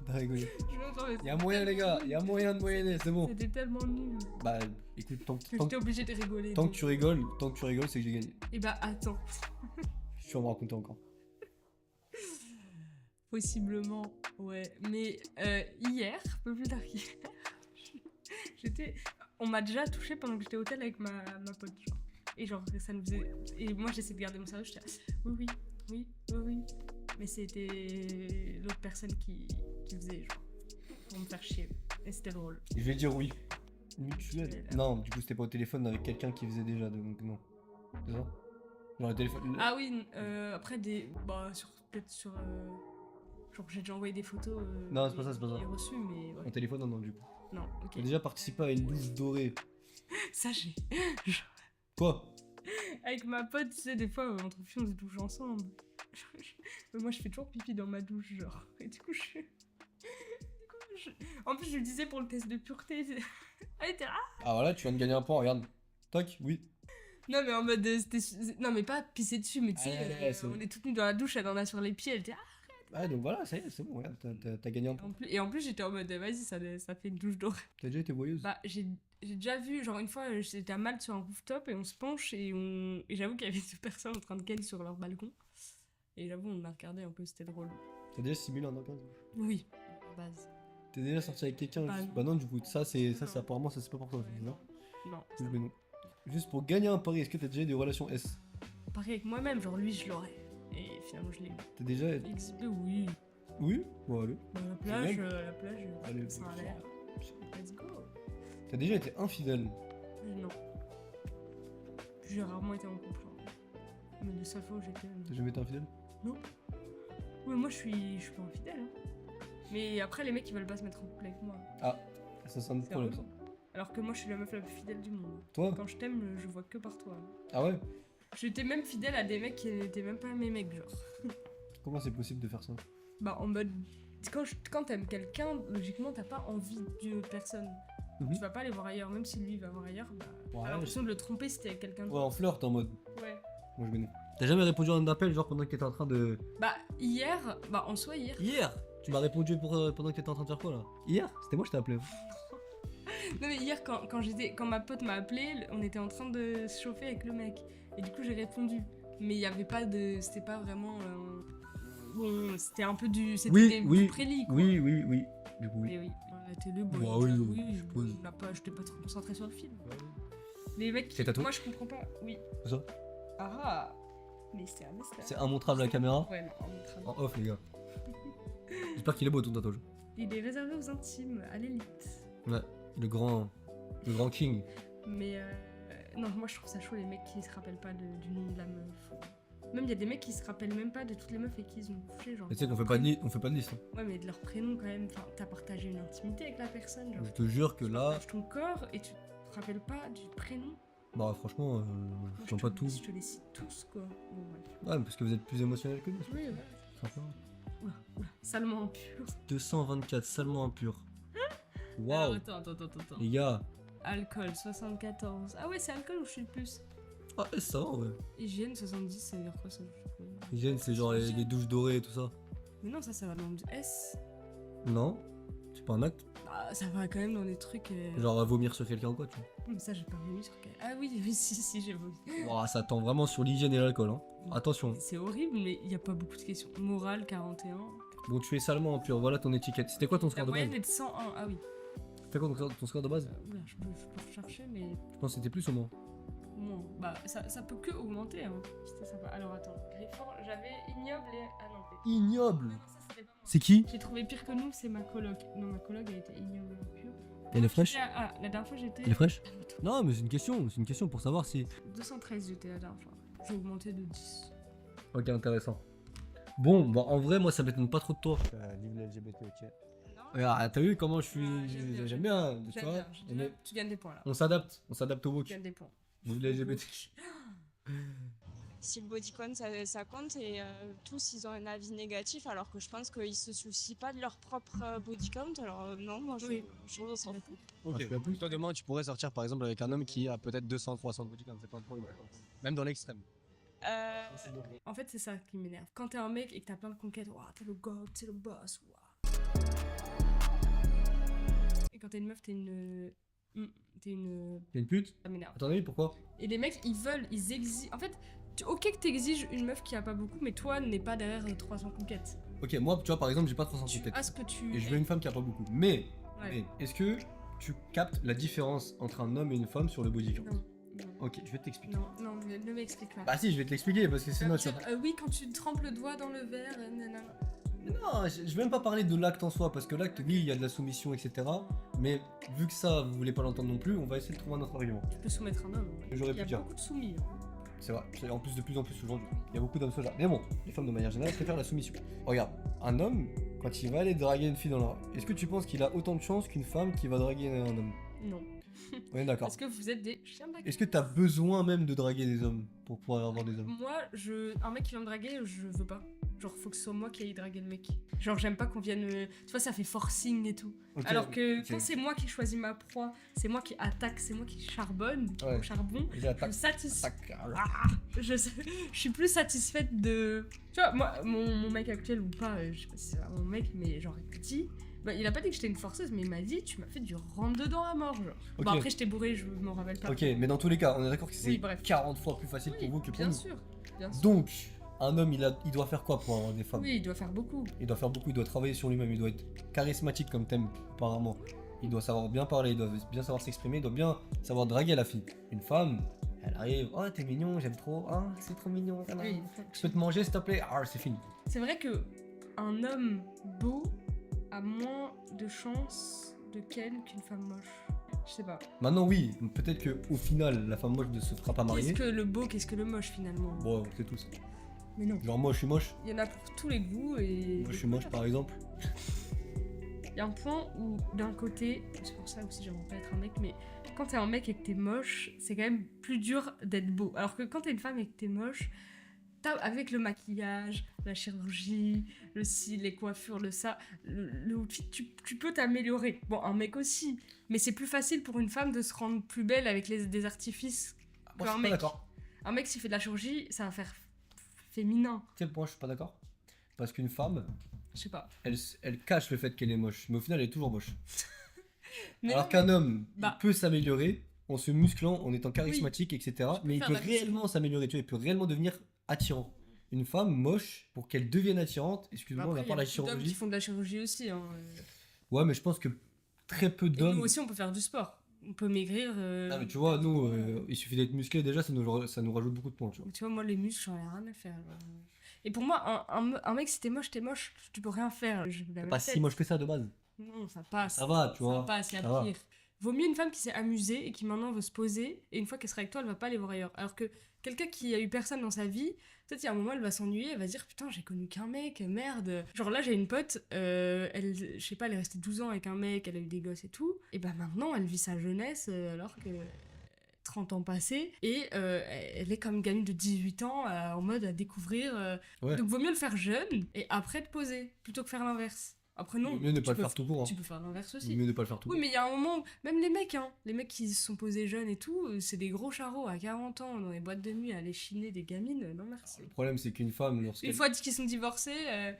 A: T'as rigolé.
B: Je m'entends, mais
A: Y'a moyen, les gars, y'a moyen de moyenner, c'est bon.
B: c'était tellement nul
A: Bah, écoute, tant
B: que
A: que
B: j'étais obligée de rigoler.
A: tant que tu rigoles, c'est que j'ai gagné.
B: Et bah, attends.
A: Tu vas me raconter encore.
B: Possiblement, ouais. Mais hier, un peu plus tard qu'hier, j'étais... On m'a déjà touché pendant que j'étais au hôtel avec ma pote, genre. Et genre, ça nous faisait... Et moi, j'essayais de garder mon sérieux, j'étais oui. Mais c'était l'autre personne qui faisait, genre, pour me faire chier. Et c'était drôle.
A: Je vais dire oui. Mutuel.
B: Mutuel.
A: Non, du coup, c'était pas au téléphone avec quelqu'un qui faisait déjà, donc non. C'est ça? Genre le téléphone.
B: Ah oui, après des... Bah, peut-être sur... Genre, j'ai déjà envoyé des photos.
A: Non, c'est pas ça, c'est pas ça.
B: J'ai reçu, mais ouais.
A: En téléphone, non, du coup.
B: Non, ok.
A: J'ai déjà participé à une douche dorée.
B: Ça, j'ai...
A: Quoi?
B: Avec ma pote, tu sais, des fois, entre filles, on se douche ensemble. Mais moi, je fais toujours pipi dans ma douche, genre. Et du coup, En plus, je le disais pour le test de pureté. Elle était là.
A: Ah voilà, tu viens de gagner un point, regarde. Toc, oui.
B: Non, mais en mode... Non, mais pas pisser dessus, mais tu sais,
A: Ouais, c'est
B: on est toutes nues dans la douche, elle en a sur les pieds, elle était...
A: Ah, donc voilà, ça y est, c'est bon, regarde, t'as gagné un point.
B: Et en plus, j'étais en mode, vas-y, ça fait une douche dorée.
A: T'as déjà été voyeuse?
B: Bah, j'ai déjà vu, genre une fois, j'étais à Malte sur un rooftop et on se penche et j'avoue qu'il y avait deux personnes en train de ken sur leur balcon. Et j'avoue, on a regardé un peu, c'était drôle.
A: T'as déjà simulé un orgasme?
B: Oui, à base.
A: T'es déjà sorti avec quelqu'un?
B: Bah,
A: Bah non, du coup, ça, apparemment, ça c'est pas pour toi, non?
B: Non.
A: Oui, mais non. Juste pour gagner un pari, est-ce que t'as déjà eu des relations S?
B: Pareil avec moi-même, genre lui, je l'aurais. Et finalement, je l'ai eu.
A: T'as déjà.
B: XP, oui.
A: Oui? Bon, allez.
B: Bah, la plage,
A: Allez,
B: ça a
A: bon,
B: l'air. Let's go.
A: T'as déjà été infidèle?
B: Non. J'ai rarement été en couple. Hein. Mais les seules fois où j'étais...
A: T'as jamais été infidèle?
B: Ouais, moi, je suis pas infidèle. Hein. Mais après, les mecs, ils veulent pas se mettre en couple avec moi.
A: Ah, ça c'est un
B: C'est
A: problème ça.
B: relou. Alors que moi, je suis la meuf la plus fidèle du monde.
A: Toi?
B: Quand je t'aime, je vois que par toi.
A: Ah ouais?
B: J'étais même fidèle à des mecs qui n'étaient même pas mes mecs, genre.
A: Comment c'est possible de faire ça?
B: Bah, en mode... Quand t'aimes quelqu'un, logiquement, t'as pas envie d'une autre personne.
A: Mhm.
B: Tu vas pas aller voir ailleurs, même si lui va voir ailleurs, bah...
A: Ouais,
B: t'as l'impression de le tromper si t'es avec quelqu'un
A: Ouais,
B: d'autre.
A: en flirt en mode.
B: Ouais.
A: Moi je connais. T'as jamais répondu à un appel genre pendant que t'étais en train de.
B: Bah, hier... Bah, en soi, hier...
A: Hier! Tu m'as répondu pendant que t'étais en train de faire quoi là? Hier? C'était moi je t'ai appelé.
B: Non mais hier quand ma pote m'a appelé, on était en train de se chauffer avec le mec. Et du coup j'ai répondu. Mais il y avait pas de... C'était pas vraiment... Bon, c'était un peu du... C'était du prélit quoi.
A: Oui. Du coup, oui.
B: Mais oui, la télé, bon,
A: Bah
B: déjà,
A: oui, je suppose.
B: j'étais pas trop concentré sur le film. Les mecs,
A: C'est tatoué?
B: moi je comprends pas. Oui.
A: C'est ça?
B: Ah, mystère.
A: C'est immontrable à la caméra.
B: Ouais, non, en montrant.
A: En off, les gars. J'espère qu'il est beau ton tatouage.
B: Il est réservé aux intimes, à l'élite.
A: Ouais, le grand king.
B: Mais non, moi je trouve ça chaud les mecs qui se rappellent pas du nom de la meuf. Même il y a des mecs qui se rappellent même pas de toutes les meufs avec qui ils ont couché, genre.
A: Mais tu sais qu'on fait pas de liste. Hein.
B: Ouais, mais de leur prénom quand même. Enfin, t'as partagé une intimité avec la personne, genre.
A: Je te jure que là,
B: Partage ton corps et tu te rappelles pas du prénom.
A: bah franchement,
B: Moi,
A: je sens pas tout.
B: Je te les cite tous, quoi. Bon, bref.
A: Ouais, parce que vous êtes plus émotionnel que nous.
B: Oui, ouais.
A: Simplement.
B: Oula, salement impur.
A: 224, salement impur.
B: Alors,
A: Waouh.
B: attends.
A: Les gars.
B: Alcool, 74. Ah ouais, c'est alcool ou je suis le plus?
A: Ah, ça va, ouais.
B: Hygiène, 70, ça veut dire quoi ça?
A: Hygiène, c'est genre les douches dorées et tout ça.
B: Mais non, ça va dans le S.
A: Non? C'est pas un acte?
B: Bah, ça va quand même dans des trucs.
A: Genre vomir sur quelqu'un ou quoi, tu vois.
B: Mais ça, j'ai pas vomi sur quel. Ah oui, si, j'ai vomi.
A: Ouah, ça tend vraiment sur l'hygiène et l'alcool, hein. Attention.
B: C'est horrible, mais il y a pas beaucoup de questions. Morale, 41.
A: Bon, tu es salement impur, voilà ton étiquette. C'était quoi ton
B: La
A: score de base?
B: moyenne est de 101. Ah oui.
A: C'était quoi ton score de base?
B: Oula, je peux rechercher, mais.
A: Je pense que c'était plus ou moins.
B: Moins. Bah, ça peut que augmenter, hein. C'était sympa. Alors attends. Griffon, j'avais ignoble et. Ah non,
A: Ignoble!
B: non, ça c'était pas moi.
A: C'est qui?
B: J'ai trouvé pire que nous, c'est ma coloc. Non, ma coloc a été ignoble et impure.
A: Elle est fraîche?
B: Ah, la dernière fois j'étais.
A: Elle est fraîche? Non, mais c'est une question pour savoir si.
B: 213 j'étais la dernière fois. J'ai augmenté de 10.
A: Ok, intéressant. Bon, bah en vrai, moi ça m'étonne pas trop de toi. Vive les LGBT, ok.
B: Non.
A: Regarde, t'as vu comment je suis.
B: Ah,
A: J'aime bien, tu
B: J'aime
A: vois.
B: bien. Tu gagnes des points là.
A: On s'adapte au
B: Tu
A: woke.
B: gagnes des points.
A: Vive les LGBT.
E: Si le bodycon ça compte et tous ils ont un avis négatif alors que je pense qu'ils se soucient pas de leur propre body count alors non moi je s'en fous.
C: Ok. Toi demain tu pourrais sortir par exemple avec un homme qui a peut-être 200-300 body count, c'est pas un problème. Même dans l'extrême.
B: En fait, c'est ça qui m'énerve. Quand t'es un mec et que t'as plein de conquêtes, waouh, t'es le god, t'es le boss, waouh. Et quand t'es une meuf, t'es une.
A: T'es une pute?
B: Ça m'énerve.
A: Attendez, pourquoi?
B: Et les mecs, ils exigent. En fait, Ok que t'exiges une meuf qui a pas beaucoup, mais toi n'est pas derrière 300 conquêtes.
A: Ok, moi, tu vois, par exemple, j'ai pas 300
B: Tu
A: têtes.
B: as ce que tu
A: Et je
B: es.
A: veux une femme qui a pas beaucoup. Mais,
B: Ouais.
A: est-ce que tu captes la différence entre un homme et une femme sur le body count?
B: Non, non,
A: Ok, je vais t'expliquer.
B: non, ne m'explique pas.
A: Bah si, je vais te l'expliquer parce que sinon tu vas...
B: Oui, quand tu trempes le doigt dans le verre, nanana.
A: Non, je vais même pas parler de l'acte en soi, parce que l'acte, oui, il y a de la soumission, etc. Mais vu que ça, vous voulez pas l'entendre non plus, on va essayer de trouver un autre argument.
B: Tu peux soumettre un homme.
A: J'aurais
B: Il y a
A: pu dire.
B: beaucoup de soumis. Hein.
A: C'est vrai, c'est en plus de plus en plus aujourd'hui. Il y a beaucoup d'hommes soja. Mais bon, les femmes de manière générale préfèrent la soumission. Regarde, un homme, quand il va aller draguer une fille dans la rue, est-ce que tu penses qu'il a autant de chance qu'une femme qui va draguer un homme?
B: Non.
A: On est d'accord.
B: Parce que vous êtes des chiens de
A: Est-ce que t'as besoin même de draguer des hommes pour pouvoir avoir des hommes?
B: Moi, un mec qui vient me draguer, je veux pas. Genre, faut que ce soit moi qui aille draguer le mec. Genre, j'aime pas qu'on vienne. Tu vois, ça fait forcing et tout.
A: Ok,
B: Alors que
A: ok.
B: quand c'est moi qui choisis ma proie, c'est moi qui attaque, c'est moi qui charbonne,
A: Ouais.
B: au charbon,
A: Il attaque.
B: je satisfais.
A: Attaque.
B: Je suis plus satisfaite de. Tu vois, moi, mon mec actuel ou pas, je sais pas si c'est vraiment mon mec, mais genre petit. Bah, il a pas dit que j'étais une forceuse, mais il m'a dit tu m'as fait du rentre dedans à mort. Genre.
A: Ok.
B: Bon, après, j'étais bourré, je m'en rappelle pas.
A: Ok, mais dans tous les cas, on est d'accord que c'est
B: Oui, bref.
A: 40 fois plus facile
B: Oui,
A: pour vous que pour
B: bien
A: nous.
B: sûr. Bien sûr.
A: Donc, un homme, il doit faire quoi pour avoir des femmes?
B: Oui, il doit faire beaucoup.
A: Il doit faire beaucoup, il doit travailler sur lui-même, il doit être charismatique comme thème, apparemment. Il doit savoir bien parler, il doit bien savoir s'exprimer, il doit bien savoir draguer la fille. Une femme, elle arrive, oh t'es mignon, j'aime trop, oh c'est trop mignon,
B: Oui.
A: je peux te manger s'il te plaît, ah c'est fini.
B: C'est vrai que un homme beau a moins de chances de ken qu'une femme moche. Je sais pas.
A: Maintenant oui, peut-être que au final, la femme moche ne se fera pas marier.
B: Qu'est-ce que le beau, qu'est-ce que le moche finalement?
A: Bon, c'est tout ça.
B: Mais non.
A: Genre moi je suis moche,
B: Il y en a pour tous les goûts et.
A: moi je suis moche par exemple.
B: Il y a un point où d'un côté, c'est pour ça aussi j'aimerais pas être un mec, mais quand t'es un mec et que t'es moche, c'est quand même plus dur d'être beau. Alors que quand t'es une femme et que t'es moche, avec le maquillage, la chirurgie, le cils, les coiffures, le ça, le outfit, tu peux t'améliorer. Bon, un mec aussi, mais c'est plus facile pour une femme de se rendre plus belle avec des artifices
A: Moi je
B: qu'un
A: suis pas
B: mec.
A: d'accord.
B: Un mec s'il fait de la chirurgie, ça va faire féminin.
A: Quel point je suis pas d'accord? Parce qu'une femme,
B: Je sais pas.
A: elle cache le fait qu'elle est moche, mais au final elle est toujours moche.
B: Mais
A: Alors
B: non,
A: qu'un homme,
B: Bah.
A: il peut s'améliorer en se musclant, en étant charismatique, etc. Mais il
B: faire
A: peut
B: de la muscu.
A: réellement s'améliorer, tu vois, il peut réellement devenir attirant. Une femme moche, pour qu'elle devienne attirante, excuse-moi, on
B: après,
A: va
B: il y a
A: pas la
B: beaucoup d'hommes
A: chirurgie.
B: qui font de la chirurgie aussi. Hein.
A: Ouais, mais je pense que très peu
B: Et nous
A: d'hommes.
B: aussi, on peut faire du sport. On peut maigrir.
A: Ah, mais tu vois, nous, il suffit d'être musclé déjà, ça nous rajoute beaucoup de points, tu vois.
B: Tu vois, moi, les muscles, j'en ai rien à faire. Genre. Et pour moi, un mec, si t'es moche, tu peux rien faire.
A: C'est pas si moche que ça de base.
B: Non, ça passe.
A: Ça va, tu vois.
B: Ça passe, il y a
A: ça va.
B: pire. Vaut mieux une femme qui s'est amusée et qui maintenant veut se poser, et une fois qu'elle sera avec toi, elle va pas aller voir ailleurs. Alors que quelqu'un qui a eu personne dans sa vie, peut-être il y a un moment, elle va s'ennuyer, elle va se dire putain, j'ai connu qu'un mec, merde. Genre là, j'ai une pote, je sais pas, elle est restée 12 ans avec un mec, elle a eu des gosses et tout, et bah maintenant, elle vit sa jeunesse alors que 30 ans passés, et elle est comme une gamine de 18 ans en mode à découvrir.
A: Ouais.
B: Donc vaut mieux le faire jeune et après te poser, plutôt que faire l'inverse. Après non,
A: Vaut mieux ne
B: tu
A: pas le
B: peux
A: faire tout court. Hein.
B: tu peux faire l'inverse
A: Vaut
B: aussi.
A: mieux ne pas le faire tout
B: Oui,
A: court.
B: mais il y a un moment, même les mecs, hein, les mecs qui se sont posés jeunes et tout, c'est des gros charros à 40 ans dans les boîtes de nuit à aller chiner des gamines, non merci.
A: Le problème, c'est qu'une femme, lorsqu'elle.
B: Une fois qu'ils sont divorcés,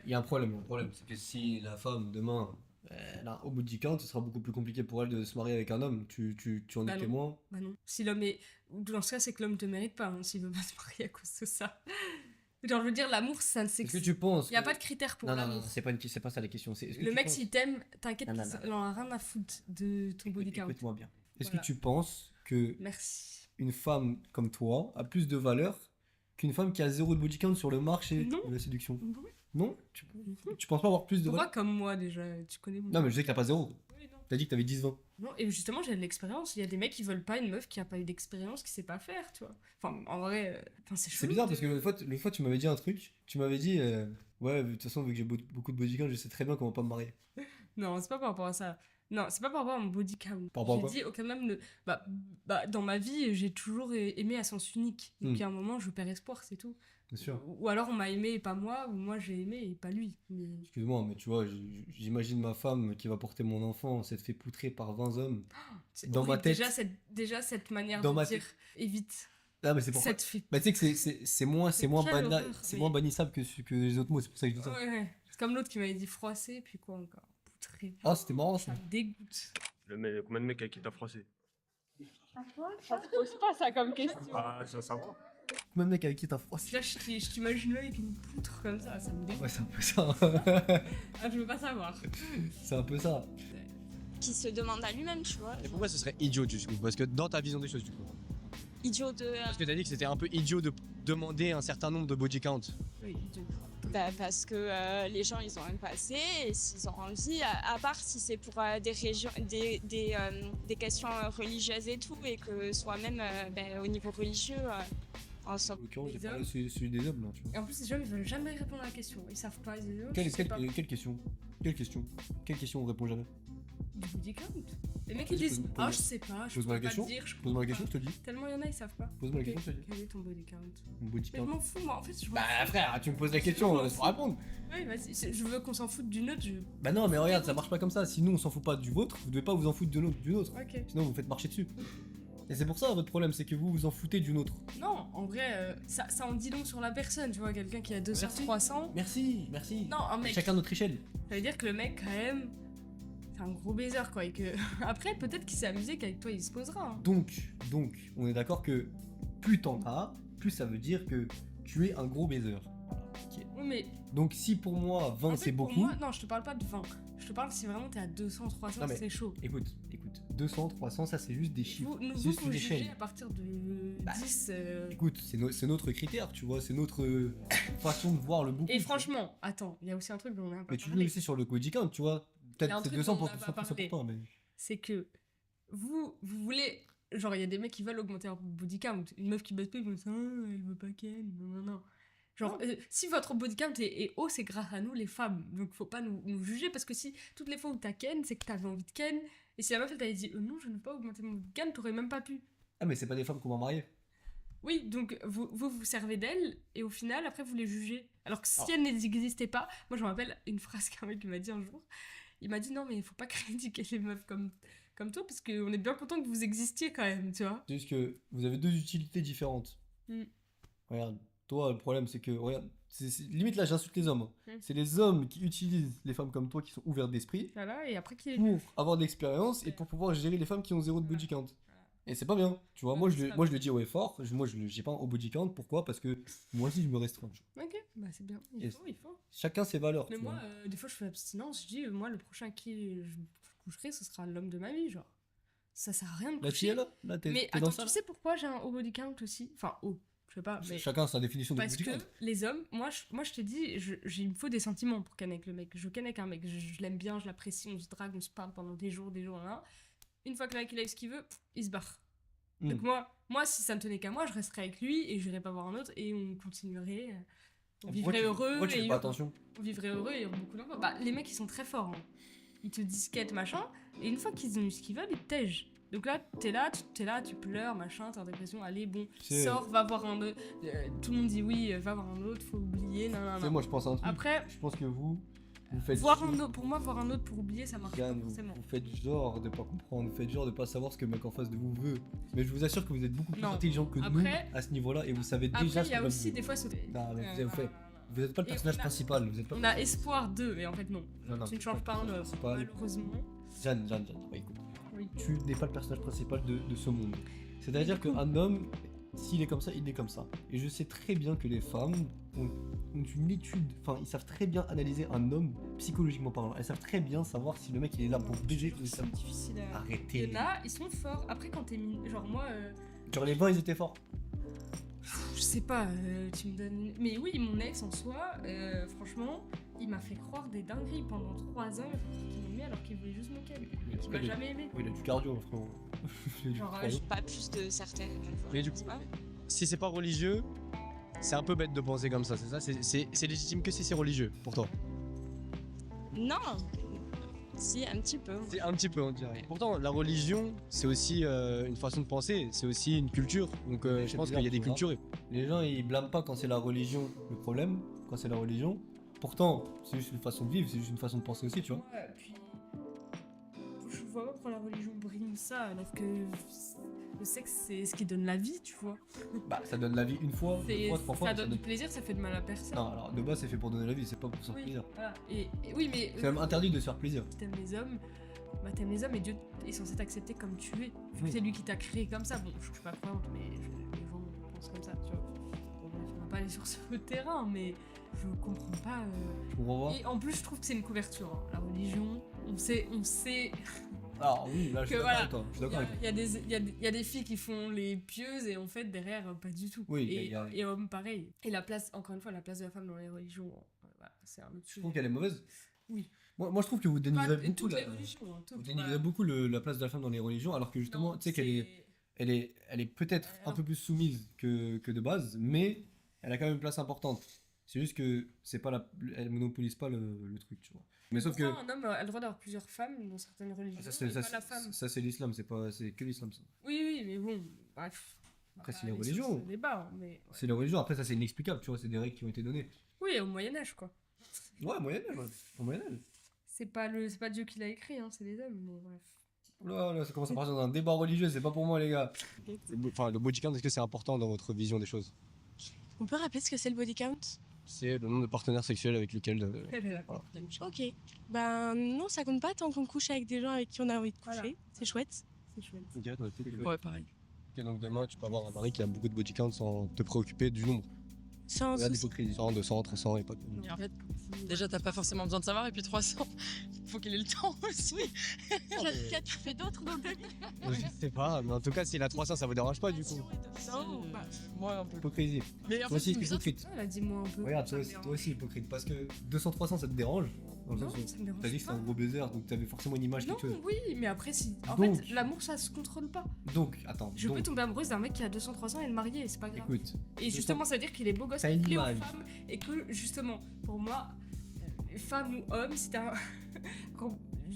A: Il y a un problème, c'est que si la femme, demain, elle a au bout de 10 ans, ce sera beaucoup plus compliqué pour elle de se marier avec un homme. Tu en
B: Bah
A: es
B: non.
A: témoin.
B: bah non. Si l'homme est. Dans ce cas, c'est que l'homme te mérite pas, hein, s'il veut pas se marier à cause de ça. Genre, je veux dire, l'amour, ça ne
A: Est-ce que
B: s'explique.
A: tu penses
B: Il n'y a
A: que-
B: pas de critères pour
A: Non, non,
B: l'amour.
A: non, c'est pas ça la question. Est-ce que
B: Le
A: tu
B: mec,
A: penses-
B: s'il t'aime, t'inquiète,
A: Non, non,
B: il en a rien à foutre de ton body count.
A: Écoute-moi bien. Est-ce
B: Voilà.
A: que tu penses que
B: Merci.
A: une femme comme toi a plus de valeur qu'une femme qui a zéro de body count sur le marché
B: Non.
A: de la séduction?
B: Non.
A: Non tu penses pas avoir plus de
B: Pourquoi
A: valeur?
B: comme moi déjà? Tu connais mon.
A: Non, mais je sais que t'as pas zéro.
B: Oui, non.
A: T'as dit que t'avais 10-20.
B: Non, et justement, j'ai de l'expérience. Il y a des mecs qui veulent pas une meuf qui a pas eu d'expérience, qui sait pas faire, tu vois. Enfin, en vrai, c'est
A: C'est
B: chelou.
A: bizarre parce que l'autre fois, tu m'avais dit un truc. Tu m'avais dit, ouais, de toute façon, vu que j'ai beaucoup de body count, je sais très bien comment pas me marier.
B: Non, c'est pas par rapport à ça. Non, c'est pas par rapport à mon body count.
A: Par rapport à
B: J'ai
A: quoi
B: dit, aucun homme ne. Bah, dans ma vie, j'ai toujours aimé à sens unique. Donc, il y a un moment, je perds espoir, c'est tout.
A: Bien sûr.
B: Ou alors, on m'a aimé et pas moi, ou moi, j'ai aimé et pas lui. Mais...
A: Excuse-moi, mais tu vois, j'imagine ma femme qui va porter mon enfant, s'être fait poutrer par 20 hommes.
B: c'est
A: Dans ma
B: horrible.
A: tête-
B: Déjà, cette manière
A: Dans
B: de
A: ma
B: dire, évite.
A: Ah, mais c'est pour ça.
B: Cette fille.
A: Bah, tu sais que c'est moins,
B: C'est
A: moins,
B: quelle
A: bana-
B: horreur,
A: c'est
B: mais-
A: moins bannissable que les autres mots, c'est pour ça que je dis ça.
B: Ouais. C'est comme l'autre qui m'avait dit froissé, puis quoi encore? Poutré.
A: Ah, c'était marrant
B: Ça
A: ça.
B: me dégoûte.
F: Combien de mecs avec qui t'as froissé?
E: Ça te pose pas ça comme question.
F: Ah, ça va.
A: même mec avec qui t'as froid.
B: Là, je t'imagine là avec une poutre comme ça me dégoûte.
A: Ouais, c'est un peu ça.
B: Ah, je veux pas savoir.
A: C'est un peu ça.
E: Qui se demande à lui-même, tu vois.
C: Et pourquoi ce serait idiot du coup? Parce que dans ta vision des choses du coup.
E: Idiot de.
C: Parce que t'as dit que c'était un peu idiot de demander un certain nombre de body count.
B: Oui,
E: Parce que les gens ils ont un passé et s'ils ont envie, à part si c'est pour des régions, des questions religieuses et tout, et que soi-même au niveau religieux, on s'en.
A: En l'occurrence, j'ai
B: Les
A: parlé
B: hommes.
A: celui des hommes là, tu vois.
B: Et en plus, les gens ils veulent jamais répondre à la question. Ils savent pas. Ils disent, oh,
A: Quelle
B: je sais pas.
A: question Quelle question on répond jamais?
B: Du body count. Les mecs
A: Vas-y,
B: ils disent,
A: pose-
B: ah,
A: pose-
B: je sais pas, je
A: pose-moi
B: pourrais
A: la
B: pas te
A: question.
B: dire. Je
A: Pose-moi la
B: comprends
A: question, je te dis.
B: pas. Tellement il y en a, ils savent pas.
A: Pose-moi la
B: Ok,
A: question, je te dis.
B: Quel est ton body count?
A: Mon body
B: Mais je
A: count.
B: m'en fous, moi en fait. Je m'en
A: Bah
B: fous.
A: frère, tu me poses la question, laisse-moi répondre.
B: Oui, vas-y. Je veux qu'on s'en foute d'une autre.
A: Bah non, mais regarde, ça marche pas comme ça. Si nous on s'en fout pas du vôtre, vous devez pas vous en foutre d'une autre.
B: Ok.
A: Sinon vous faites marcher dessus. Et c'est pour ça votre problème, c'est que vous vous en foutez d'une autre.
B: Non, en vrai, ça en dit long sur la personne. Tu vois, quelqu'un qui a 200,
A: Merci.
B: 300.
A: Merci, merci.
B: Non, un mec.
A: Chacun notre échelle.
B: Ça veut dire que le mec, quand même, c'est un gros baiser, quoi. Et que après, peut-être qu'il s'est amusé qu'avec toi, il se posera. Hein.
A: Donc, on est d'accord que plus t'en as, plus ça veut dire que tu es un gros baiser.
B: Oui, mais
A: Donc si pour moi 20
B: en fait,
A: c'est
B: pour
A: beaucoup,
B: moi, non, je te parle pas de 20. Je te parle si vraiment t'es à 200, 300,
A: Non, mais-
B: c'est chaud.
A: écoute, 200, 300, ça c'est juste des chiffres.
B: Vous,
A: C'est
B: vous,
A: juste
B: vous
A: une
B: jugez
A: échelle.
B: à partir de
A: Bah,
B: 10.
A: Écoute, c'est notre critère, tu vois, c'est notre façon de voir le beaucoup.
B: Et franchement, attends, il y a aussi un truc dont on a pas
A: Mais tu le
B: parlé.
A: aussi sur le body count, tu vois.
B: Il y a un
A: Peut-être c'est
B: truc
A: 200
B: dont
A: pour
B: on a pas
A: 100
B: parlé.
A: pour toi, mais.
B: C'est que vous voulez. Genre, il y a des mecs qui veulent augmenter leur body count. Une meuf qui baisse pas, ils vont dire, ah, elle veut pas qu'elle. Non. Genre, si votre body count est haut, c'est grâce à nous, les femmes. Donc, faut pas nous juger, parce que si toutes les fois où t'as ken, c'est que t'avais envie de ken. Et si la meuf, elle t'avait dit, non, je ne veux pas augmenter mon body count, t'aurais même pas pu.
A: Ah, mais c'est pas des femmes qu'on va marier.
B: Oui, donc vous servez d'elles, et au final, après, vous les jugez. Alors que si
A: Alors-
B: elles n'existaient pas, moi, je me rappelle une phrase qu'un mec m'a dit un jour. Il m'a dit, non, mais il faut pas critiquer les meufs comme toi, parce qu'on est bien content que vous existiez quand même, tu vois.
A: C'est juste que vous avez deux utilités différentes.
B: Mm.
A: Regarde, toi, le problème, c'est que, regarde, limite là, j'insulte les hommes. Hein.
B: Mm.
A: C'est les hommes qui utilisent les femmes comme toi qui sont ouvertes d'esprit
B: Voilà, et après, qui est
A: pour avoir de l'expérience et pour pouvoir gérer les femmes qui ont zéro de body count. Et c'est pas bien, tu vois.
B: Ouais,
A: Moi,
B: c'est pas
A: je le dis haut et fort. Moi, j'ai pas un haut body count. Pourquoi? Parce que moi aussi, je me restreins. tu vois.
B: Ok, bah c'est bien.
A: Et
B: Il faut.
A: Chacun ses valeurs.
B: Mais
A: tu
B: moi,
A: vois.
B: des fois, je fais abstinence. Je dis, moi, le prochain qui je coucherai, ce sera l'homme de ma vie, genre. Ça sert à rien de
A: Là, tu y es
B: coucher.
A: là t'es
B: Mais
A: t'es dans
B: attends,
A: ça.
B: tu sais pourquoi j'ai un haut body count aussi? Enfin, haut, je sais pas. Mais...
A: Chacun sa définition de
B: Parce
A: body
B: que
A: count.
B: les hommes, moi je te dis, il me faut des sentiments pour ken avec le mec. Je ken avec un mec, je l'aime bien, je l'apprécie, on se drague, on se parle pendant des jours, là. Une fois que le mec il a eu ce qu'il veut, il se barre.
A: Mm.
B: Donc moi, si ça ne tenait qu'à moi, je resterais avec lui et j'irais pas voir un autre et on continuerait. On vivrait heureux.
A: Pourquoi tu
B: et
A: fais pas attention?
B: on vivrait heureux et il y aurait beaucoup d'enfants. Bah, les mecs ils sont très forts. Hein. Ils te disquettent, machin, et une fois qu'ils ont eu ce qu'ils veulent, ils te tègent. Donc là, t'es là, tu pleures, machin, t'es en dépression, allez, bon,
A: C'est-
B: sors, va voir un autre. Tout le monde dit oui, va voir un autre, faut oublier,
A: Tu sais,
B: nanana.
A: moi, je pense à un truc.
B: Après,
A: Je pense que vous faites.
B: voir un autre, pour moi, voir un autre pour oublier, ça marche pas
A: Yann,
B: forcément.
A: vous faites genre de pas comprendre, vous faites genre de pas savoir ce que le mec en face de vous veut. Mais je vous assure que vous êtes beaucoup plus
B: Non.
A: intelligent que
B: Après-
A: nous à ce niveau-là et vous savez
B: Après,
A: déjà
B: il
A: ce
B: y a
A: que
B: aussi
A: vous
B: des fois,
A: Non, mais
B: Euh,
A: vous êtes pas le
B: et
A: personnage
B: on a-
A: principal, vous êtes pas.
B: on a espoir d'eux, et en fait, non.
A: Non,
B: Tu ne changes pas un homme,
A: principal.
B: malheureusement.
A: Jeanne, ouais, écoute.
B: Oui.
A: Tu n'es pas le personnage principal de ce monde. C'est-à-dire qu'un homme, s'il est comme ça, il est comme ça. Et je sais très bien que les femmes ont une étude, enfin, ils savent très bien analyser un homme psychologiquement parlant. Elles savent très bien savoir si le mec il est là pour baiser ou ça.
B: C'est difficile à...
A: Arrêtez.
B: Il y en a, ils sont forts. Après, quand t'es genre moi,
A: Genre les 20 ils étaient forts.
B: je sais pas, tu me donnes. Mais oui, mon ex en soi, franchement, il m'a fait croire des dingueries pendant 3 ans. Il m'a fait croire qu'il m'aimait alors qu'il voulait juste me ken. Et qu'il m'a jamais aimé.
A: Oui, il a du cardio, frérot. Il a du
B: Genre,
A: cardio.
E: Pas plus de certaines.
C: Mais du coup, si c'est pas religieux, c'est un peu bête de penser comme ça, c'est ça? C'est légitime que si c'est religieux pour toi?
E: Non. Si, un petit peu.
C: C'est un petit peu, on dirait. Pourtant, la religion, c'est aussi une façon de penser, c'est aussi une culture. Donc
A: Mais
C: je
A: c'est
C: pense
A: bizarre,
C: qu'il y a des
A: tu vois.
C: cultures.
A: Les gens ils blâment pas quand c'est la religion le problème, quand c'est la religion. Pourtant, c'est juste une façon de vivre, c'est juste une façon de penser aussi, tu vois.
B: Ouais, puis. Je vois pas pourquoi la religion brime ça, alors que le sexe, c'est ce qui donne la vie, tu vois.
A: Bah, ça donne la vie une fois, deux
B: C'est-
A: fois, trois fois.
B: ça
A: mais
B: donne du plaisir, ça fait de mal à personne.
A: Non, alors de base c'est fait pour donner la vie, c'est pas pour se faire
B: Oui,
A: plaisir.
B: voilà. Et oui, mais.
A: C'est même interdit de se faire plaisir.
B: T'aimes les hommes, bah t'aimes les hommes et Dieu est censé t'accepter comme tu es. Vu que
A: Oui.
B: c'est lui qui t'a créé comme ça. Bon, je suis pas croyante, mais les gens pensent comme ça, tu vois. va pas aller sur ce terrain, mais je comprends pas.
A: Je comprends pas.
B: Et en plus, je trouve que c'est une couverture. Hein. La religion, on sait.
A: Alors oui, là je suis
B: Que
A: d'accord
B: voilà.
A: avec toi. Je suis d'accord avec toi.
B: Il y a des filles qui font les pieuses et en fait, derrière, pas du tout.
A: Oui,
B: et hommes, pareil. Et la place, encore une fois, la place de la femme dans les religions, voilà, c'est un autre
A: Je
B: sujet.
A: trouve qu'elle est mauvaise.
B: Oui.
A: Moi je trouve que vous
B: Pas
A: dénigrez beaucoup
B: toutes
A: la...
B: les religions. Hein,
A: Vous
B: toutes,
A: dénigrez
B: voilà.
A: beaucoup la place de la femme dans les religions, alors que justement,
B: Non,
A: tu sais qu'elle
B: c'est-
A: elle est peut-être un
B: Alors-
A: peu plus soumise que de base, mais elle a quand même une place importante. C'est juste que c'est pas elle monopolise pas le truc, tu vois. Mais sauf que
B: Pourquoi un homme a le droit d'avoir plusieurs femmes dans certaines religions
A: ça
B: et pas la femme.
A: c'est l'islam, c'est que l'islam ça.
B: Oui, mais bon, bref.
A: Après,
B: On va
A: c'est les
B: pas aller sur
A: religions.
B: ce débat, hein, mais... ouais.
A: C'est la religion, après ça c'est inexplicable, tu vois, c'est des règles qui ont été données.
B: Oui, au Moyen-Âge, quoi.
A: Ouais, Moyen-Âge, ouais. Au Moyen-Âge.
B: C'est pas Dieu qui l'a écrit, hein, c'est les hommes, mais bref.
A: Là, ça commence à partir d'un débat religieux, c'est pas pour moi les gars.
C: Enfin, le body count, est-ce que c'est important dans votre vision des choses?
F: On peut rappeler ce que c'est le body count?
C: C'est le nombre de partenaires sexuels avec lesquels.
B: Elle est d'accord.
F: Ok. Ben non, ça compte pas tant qu'on couche avec des gens avec qui on a envie de coucher.
B: Voilà.
F: C'est chouette.
B: C'est chouette.
G: Ouais, pareil.
C: Ok, donc demain, tu peux avoir un mari qui a beaucoup de body count sans te préoccuper du nombre.
F: Sans
C: Regarde
F: souci.
C: l'hypocrisie. 100, 200, 300 et pas de...
G: Et en fait, déjà, t'as pas forcément besoin de savoir, et puis 300, faut qu'il ait le temps aussi.
F: Qu'as-tu fait d'autre dans ta vie?
C: Je sais pas, mais en tout cas, s'il a 300, ça vous dérange pas du coup.
F: Non, bah,
G: Moi, un peu.
A: Hypocrisie.
G: Mais en
A: Toi
G: fait,
A: aussi,
G: ce qui me vient,
A: hypocrite.
B: Elle a dit moi un peu.
A: Regarde,
B: ça me
A: toi
B: dérange.
A: aussi hypocrite, parce que 200-300 ça te dérange. Dans le
B: Non,
A: sens où
B: ça me dérange
A: t'as dit que c'était
B: pas.
A: un gros baiser, donc t'avais forcément une image,
B: Non,
A: quelque chose.
B: oui, mais après, si. En
A: Donc.
B: fait, l'amour, ça se contrôle pas.
A: Donc, attends,
B: Je peux
A: donc,
B: tomber amoureuse d'un mec qui a 200-300 et le marier, c'est pas grave.
A: écoute,
B: Et justement, ça veut dire qu'il est beau gosse,
A: T'as une
B: qu'il plaît aux
A: image.
B: femmes, et que justement, pour moi, femme ou homme, c'est un.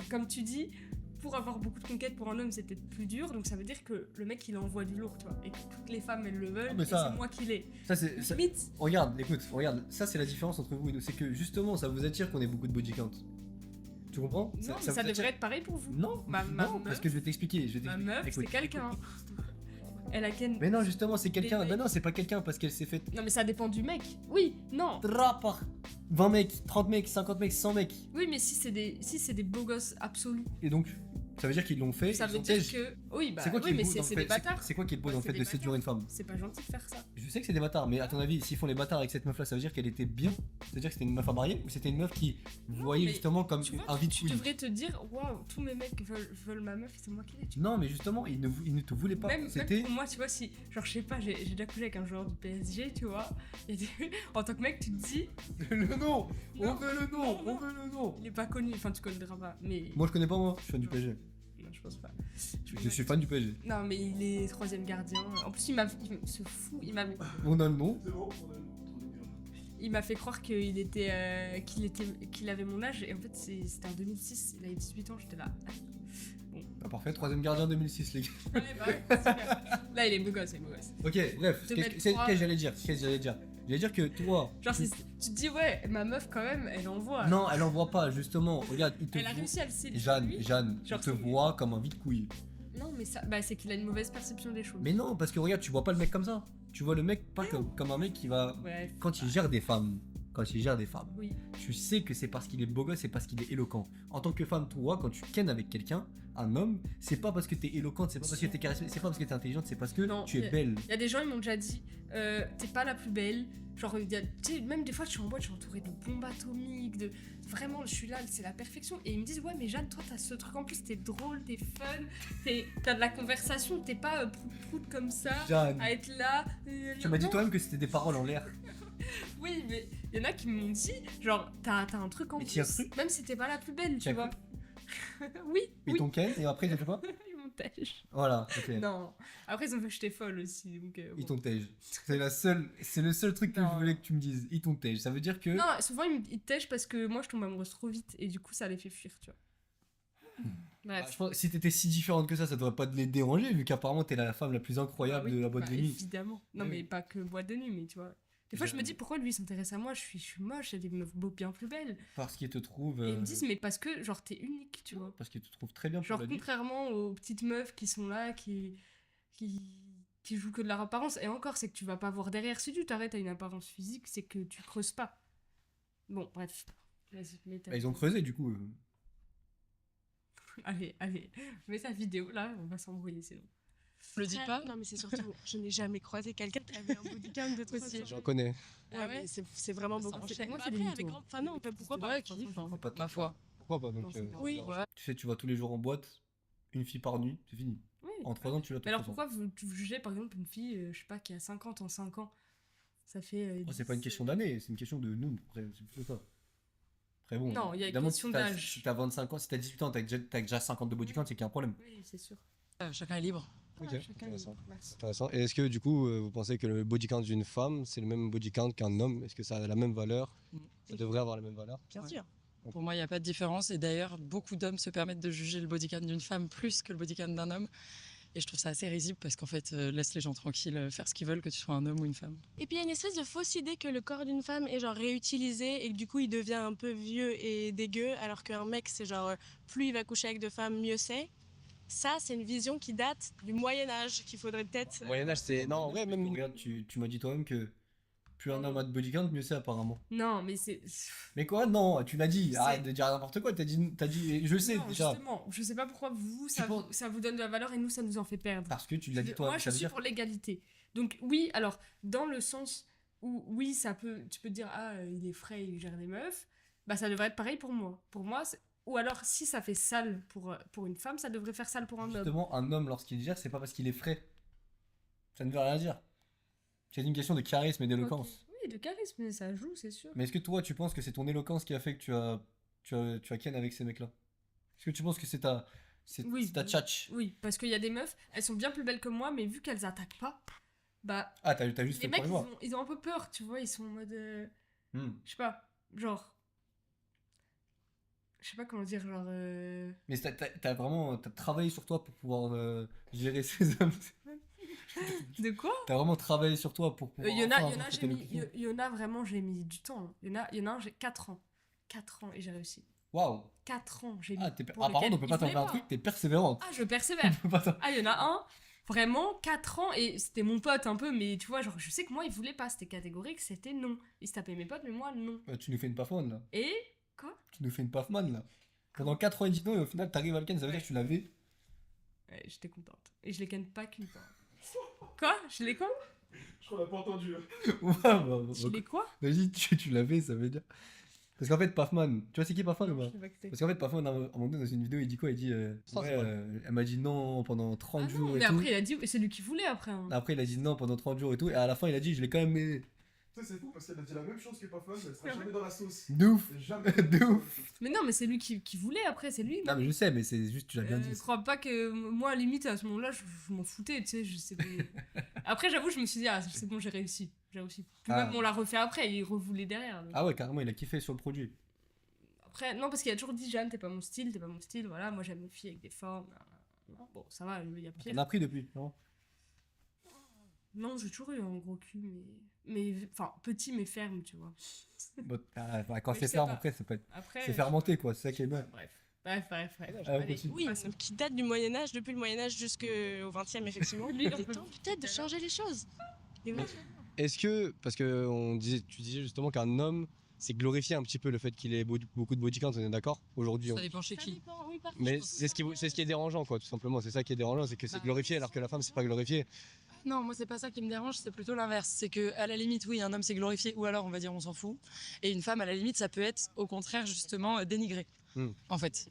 B: Comme tu dis, pour avoir beaucoup de conquêtes pour un homme, c'est peut-être plus dur, donc ça veut dire que le mec il envoie du lourd, tu vois, et que toutes les femmes elles le veulent,
A: Ah, mais
B: et
A: ça-
B: c'est moi qui l'ai.
A: ça c'est. ça-
B: Limite,
A: Regarde, écoute, regarde, ça c'est la différence entre vous et nous, c'est que justement ça vous attire qu'on ait beaucoup de body count. Tu comprends?
B: non, mais ça
A: vous attire-
B: devrait être pareil pour vous.
A: Non,
B: Ma
A: non,
B: meuf-
A: parce que je vais t'expliquer.
B: Ma meuf, c'est
A: Écoute.
B: quelqu'un. Elle a qu'une.
A: Mais non, justement, c'est quelqu'un.
B: Des
A: Ben non, c'est pas quelqu'un parce qu'elle s'est fait
B: Non, mais ça dépend du mec. Oui, non.
A: drap par 20 mecs, 30 mecs, 50 mecs, 100 mecs.
B: Oui, mais si c'est des beaux gosses absolus,
A: Et donc, ça veut dire qu'ils l'ont fait.
B: ça
A: ils
B: veut
A: sont
B: dire
A: têches.
B: que. Oui, bah
A: C'est quoi qui
B: oui,
A: est
B: mais
A: beau dans le
B: c'est
A: fait-
B: des bâtards.
A: C'est quoi qui est beau
B: Ouais,
A: dans le
B: c'est
A: fait
B: des
A: de séduire une femme?
B: C'est pas gentil de faire ça.
A: Je sais que c'est des bâtards, mais à ton avis, s'ils font les bâtards avec cette meuf là, ça veut dire qu'elle était bien? C'est-à-dire que c'était une meuf à marier ou c'était une meuf qui
B: Non,
A: voyait
B: mais
A: justement comme
B: Tu vois,
A: un vide
B: tu
A: couille?
B: devrais te dire, waouh, tous mes mecs veulent ma meuf et c'est moi qui l'ai. tu
A: Non, mais justement, ils ne te voulaient pas.
B: Même
A: C'était.
B: pour moi, tu vois, si, genre, je sais pas, j'ai déjà couché avec un joueur du PSG, tu vois, et en tant que mec, tu te dis,
A: Le nom. On
B: Non.
A: veut le nom.
B: Non,
A: On veut le nom.
B: il est pas connu, enfin, tu connaîtras pas, mais.
A: Moi, je connais pas moi. Je suis fan du PSG.
B: Non, je pense pas.
A: Je suis fan du PSG.
B: Non, mais il est troisième gardien. En plus, ce fou,
A: On a le nom.
B: il m'a fait croire qu'il avait mon âge, et en fait, c'était en 2006, il avait 18 ans, j'étais là.
A: Ah, parfait, troisième gardien 2006, les gars.
B: Ouais, bah ouais, super. Là, il est beau gosse, il est beau gosse.
A: Ok, bref,
B: Te mettre
A: qu'est-ce
B: trois.
A: que j'allais dire? J'allais dire que toi.
B: Genre, tu te dis, ouais, ma meuf, quand même, elle envoie.
A: Non, elle en voit pas, justement. Regarde, il te
B: Elle a
A: voit.
B: réussi à le séduire. lui.
A: Jeanne, il
B: Genre,
A: te
B: c'est-
A: voit comme un vide couille.
B: Non, mais ça, bah, c'est qu'il a une mauvaise perception des choses.
A: Mais non, parce que regarde, tu vois pas le mec comme ça. Tu vois le mec pas comme un mec qui va.
B: Ouais.
A: Quand il gère des femmes.
B: Oui.
A: Tu sais que c'est parce qu'il est beau gosse, c'est parce qu'il est éloquent. En tant que femme, toi, quand tu kennes avec quelqu'un, un homme, c'est pas parce que t'es éloquente, c'est pas parce que t'es charismatique, c'est pas parce que t'es intelligente, c'est parce que
B: Non,
A: tu es
B: y a-
A: belle.
B: Il y a des gens, ils m'ont déjà dit, t'es pas la plus belle. Genre, tu sais, même des fois, je suis en boîte, je suis entourée de bombes atomiques, de. Vraiment, je suis là, c'est la perfection. Et ils me disent, ouais, mais Jeanne, toi, t'as ce truc en plus, t'es drôle, t'es fun, t'as de la conversation, t'es pas prout-prout comme ça,
A: Jeanne,
B: à être là.
A: tu m'as dit
B: Non.
A: toi-même que c'était des paroles en l'air.
B: Oui, mais il y en a qui m'ont dit, genre, t'as un truc en
A: Mais t'y as
B: plus,
A: cru
B: même si t'es pas la plus belle,
A: T'y
B: tu
A: as
B: vois. Oui,
A: Ils
B: oui.
A: t'ont ken et après ils ont fait quoi?
B: Ils m'ont têche.
A: Voilà, ok.
B: Non. Après, ils ont fait que j'étais folle aussi. Donc,
A: Ils
B: bon.
A: t'ont tège. C'est le seul truc que
B: Non.
A: je voulais que tu me dises. Ils t'ont tège. Ça veut dire que.
B: Non, souvent ils tèchent parce que moi je tombe amoureuse trop vite et du coup ça les fait fuir, tu vois. Bref.
A: Ah, je pense que si t'étais si différente que ça devrait pas te les déranger vu qu'apparemment t'es la femme la plus incroyable
B: Ah oui,
A: de la boîte
B: bah,
A: de nuit.
B: évidemment. Non,
A: Oui.
B: mais pas que boîte de nuit, mais tu vois. Des fois, je me dis pourquoi lui il s'intéresse à moi, je suis moche, il y a des meufs beaux bien plus belles.
A: Parce qu'ils te trouvent.
B: Et ils me disent, mais parce que genre t'es unique, tu vois.
A: Parce qu'ils te trouvent très bien pour
B: Genre
A: la vie.
B: contrairement aux petites meufs qui sont là, qui jouent que de leur apparence, et encore, c'est que tu vas pas voir derrière. Si tu t'arrêtes à une apparence physique, c'est que tu creuses pas. Bon, bref. Vas-y, mets ta-
A: Bah, ils ont creusé du coup.
B: Allez, mets ta vidéo là, on va s'embrouiller sinon.
G: Le dis pas.
F: Non, mais c'est surtout, je n'ai jamais croisé quelqu'un qui avait un bodycam de 300.
C: J'en connais.
G: Ah ouais.
F: mais c'est vraiment
G: Ça
F: beaucoup.
G: enchaîne.
B: Moi,
F: Bah
B: c'est des
F: après,
B: mythos.
F: avec grand... Enfin non, pourquoi pas
G: Ouais,
F: de toute façon,
G: kiff, hein,
A: Pas de-
G: ma foi.
C: Pourquoi pas donc,
F: Non, c'est pas-
G: Oui, ouais.
A: Tu sais, tu vas tous les jours en boîte, une fille par nuit, c'est fini.
B: Oui.
A: En 3 ans, tu l'as
B: Mais alors
A: tout
B: pourquoi vous jugez par exemple une fille, je sais pas, qui a 50 en 5 ans? Ça fait.
A: C'est pas une
B: 10,
A: question d'année, c'est une question de nous. Après, c'est plutôt ça. Après, bon.
B: Non, il y a une
A: évidemment,
B: question
A: si t'as-
B: d'âge.
A: Si t'as 25 ans, si t'as 18 ans, t'as déjà 50 de body count, c'est qu'il y a un problème.
B: Oui, c'est sûr.
G: Chacun est libre.
C: Ok,
B: Chacun
C: intéressant.
B: Merci.
C: Intéressant. Et est-ce que du coup, vous pensez que le body count d'une femme, c'est le même body count qu'un homme? Est-ce que ça a la même valeur? Ça devrait avoir la même valeur?
F: Bien sûr.
G: Pour moi, il n'y a pas de différence. Et d'ailleurs, beaucoup d'hommes se permettent de juger le body count d'une femme plus que le body count d'un homme. Et je trouve ça assez risible parce qu'en fait, laisse les gens tranquilles faire ce qu'ils veulent, que tu sois un homme ou une femme.
F: Et puis il y a une espèce de fausse idée que le corps d'une femme est genre réutilisé et que du coup il devient un peu vieux et dégueu, alors qu'un mec c'est genre plus il va coucher avec de femmes, mieux c'est. Ça, c'est une vision qui date du Moyen-Âge qu'il faudrait peut-être.
C: Moyen-Âge, c'est. Non, en vrai, même.
A: Regarde, tu m'as dit toi-même que plus un homme a de body count, mieux c'est apparemment.
B: Non, mais c'est.
A: Mais quoi? Non, tu l'as dit.
B: C'est-
A: Arrête de dire n'importe quoi. T'as dit, je sais
B: Non,
A: déjà.
B: justement, je sais pas pourquoi vous,
A: Tu penses-
B: ça vous donne de la valeur et nous, ça nous en fait perdre.
A: Parce que tu l'as dit toi.
B: Moi, je
A: ça veut
B: suis
A: dire.
B: pour l'égalité. Donc, oui, alors, dans le sens où, oui, tu peux te dire, ah, il est frais, il gère des meufs, bah, ça devrait être pareil pour moi. Pour moi, ou alors, si ça fait sale pour une femme, ça devrait faire sale pour un homme.
A: Justement, un homme, lorsqu'il gère, c'est pas parce qu'il est frais. Ça ne veut rien dire. C'est une question de charisme et d'éloquence.
B: Ok. Oui, de charisme, mais ça joue, c'est sûr.
A: Mais est-ce que toi, tu penses que c'est ton éloquence qui a fait que tu as ken avec ces mecs-là? Est-ce que tu penses que c'est ta
B: Oui.
A: c'est ta tchatch?
B: Oui, parce qu'il y a des meufs, elles sont bien plus belles que moi, mais vu qu'elles attaquent pas, bah,
A: Ah, t'as juste fait
B: les
A: le
B: mecs,
A: premier mois.
B: ils ont un peu peur, tu vois, ils sont en mode.
A: Hmm.
B: Je sais pas, genre. Je sais pas comment dire, genre.
A: Mais t'as travaillé sur toi pour pouvoir gérer ces hommes.
B: De quoi?
A: T'as vraiment travaillé sur toi pour pouvoir.
B: Il y en a,
A: enfin
B: y en a,
A: avoir cette
B: j'ai mis,
A: élocution.
B: y en a vraiment, j'ai mis du temps. Hein. Y en a un, j'ai 4 ans. 4 ans et j'ai réussi.
A: Waouh!
B: 4 ans, j'ai mis.
A: Ah,
B: pour
A: par contre,
B: lequel
A: on peut pas
B: il
A: t'enlever un
B: voulait
A: truc, t'es persévérante.
B: Ah, je persévère.
A: On peut pas t'en-
B: Ah, il y en a un, vraiment 4 ans, et c'était mon pote un peu, mais tu vois, genre, je sais que moi, il voulait pas, c'était catégorique, c'était non. Il se tapait mes potes, mais moi, non.
A: Tu nous fais une pafman là.
B: Et. Quoi?
A: Tu nous fais une pafman là. Pendant 4 ans, il dit non et au final, t'arrives à le ken, ça veut dire que tu l'avais.
B: Ouais, j'étais contente. Et je les ken pas qu'une fois. Quoi? Je les quoi?
A: Je crois qu'on a pas entendu. Ouais, bah,
B: Je les quoi?
A: vas-y, tu l'avais, ça veut dire. Parce qu'en fait, Pafman, tu vois c'est qui Pafman ou
B: Non,
A: pas?
B: je sais pas que c'était.
A: Parce qu'en fait, Pafman, à un moment donné, dans une vidéo, il dit quoi? Il dit
C: Ça,
A: ouais,
C: c'est vrai.
A: elle m'a dit non pendant 30
B: Ah non,
A: jours et
B: mais
A: tout.
B: après, il a dit, c'est lui qui voulait après. Hein.
A: Après, il a dit non pendant 30 jours et tout. Et à la fin, il a dit je l'ai quand même aimé.
H: Ça c'est fou parce qu'elle a dit la même chose que Pafman, mais elle sera jamais dans la sauce.
A: De ouf.
H: Jamais.
A: De ouf.
B: Mais non, mais c'est lui qui voulait après, c'est lui.
A: Non, mais je sais, mais c'est juste, tu l'as bien dit.
B: Je crois pas que moi, à la limite, à ce moment-là, je m'en foutais, tu sais. Après, j'avoue, je me suis dit, ah, c'est bon, j'ai réussi. J'ai réussi. Puis
A: Ah.
B: même, on l'a refait après, il revoulait derrière. donc.
A: Ah ouais, carrément, il a kiffé sur le produit.
B: Après, non, parce qu'il a toujours dit, Jeanne, t'es pas mon style, voilà, moi j'aime les filles avec des formes. Bon, ça va, il y a pire.
A: On a pris depuis, non?
B: Non, j'ai toujours eu un gros cul, enfin, petit mais ferme, tu vois.
A: Bon, bah, quand
B: Mais
A: c'est
B: je sais
A: ferme,
B: pas.
A: après,
B: Après.
A: c'est fermenté quoi, c'est ça qui est bien.
B: Bref.
A: Ah,
B: Allez,
A: continue.
F: Oui,
B: passons.
F: qui date du Moyen-Âge, depuis le Moyen-Âge jusqu'au XXe, effectivement.
B: Lui,
F: Il
B: on
F: est
B: peut-
F: temps peut-être de changer les choses.
C: Est-ce que. Parce que tu disais justement qu'un homme, c'est glorifier un petit peu le fait qu'il ait beaucoup de body count, on est d'accord? Aujourd'hui.
G: Ça dépend chez qui.
C: Mais c'est ce qui est dérangeant, quoi, tout simplement. C'est ça qui est dérangeant, c'est que c'est glorifié alors que la femme, c'est pas glorifié.
G: Non, moi c'est pas ça qui me dérange, c'est plutôt l'inverse. C'est que à la limite, oui, un homme c'est glorifié, ou alors on va dire on s'en fout. Et une femme, à la limite, ça peut être au contraire justement dénigré. En fait,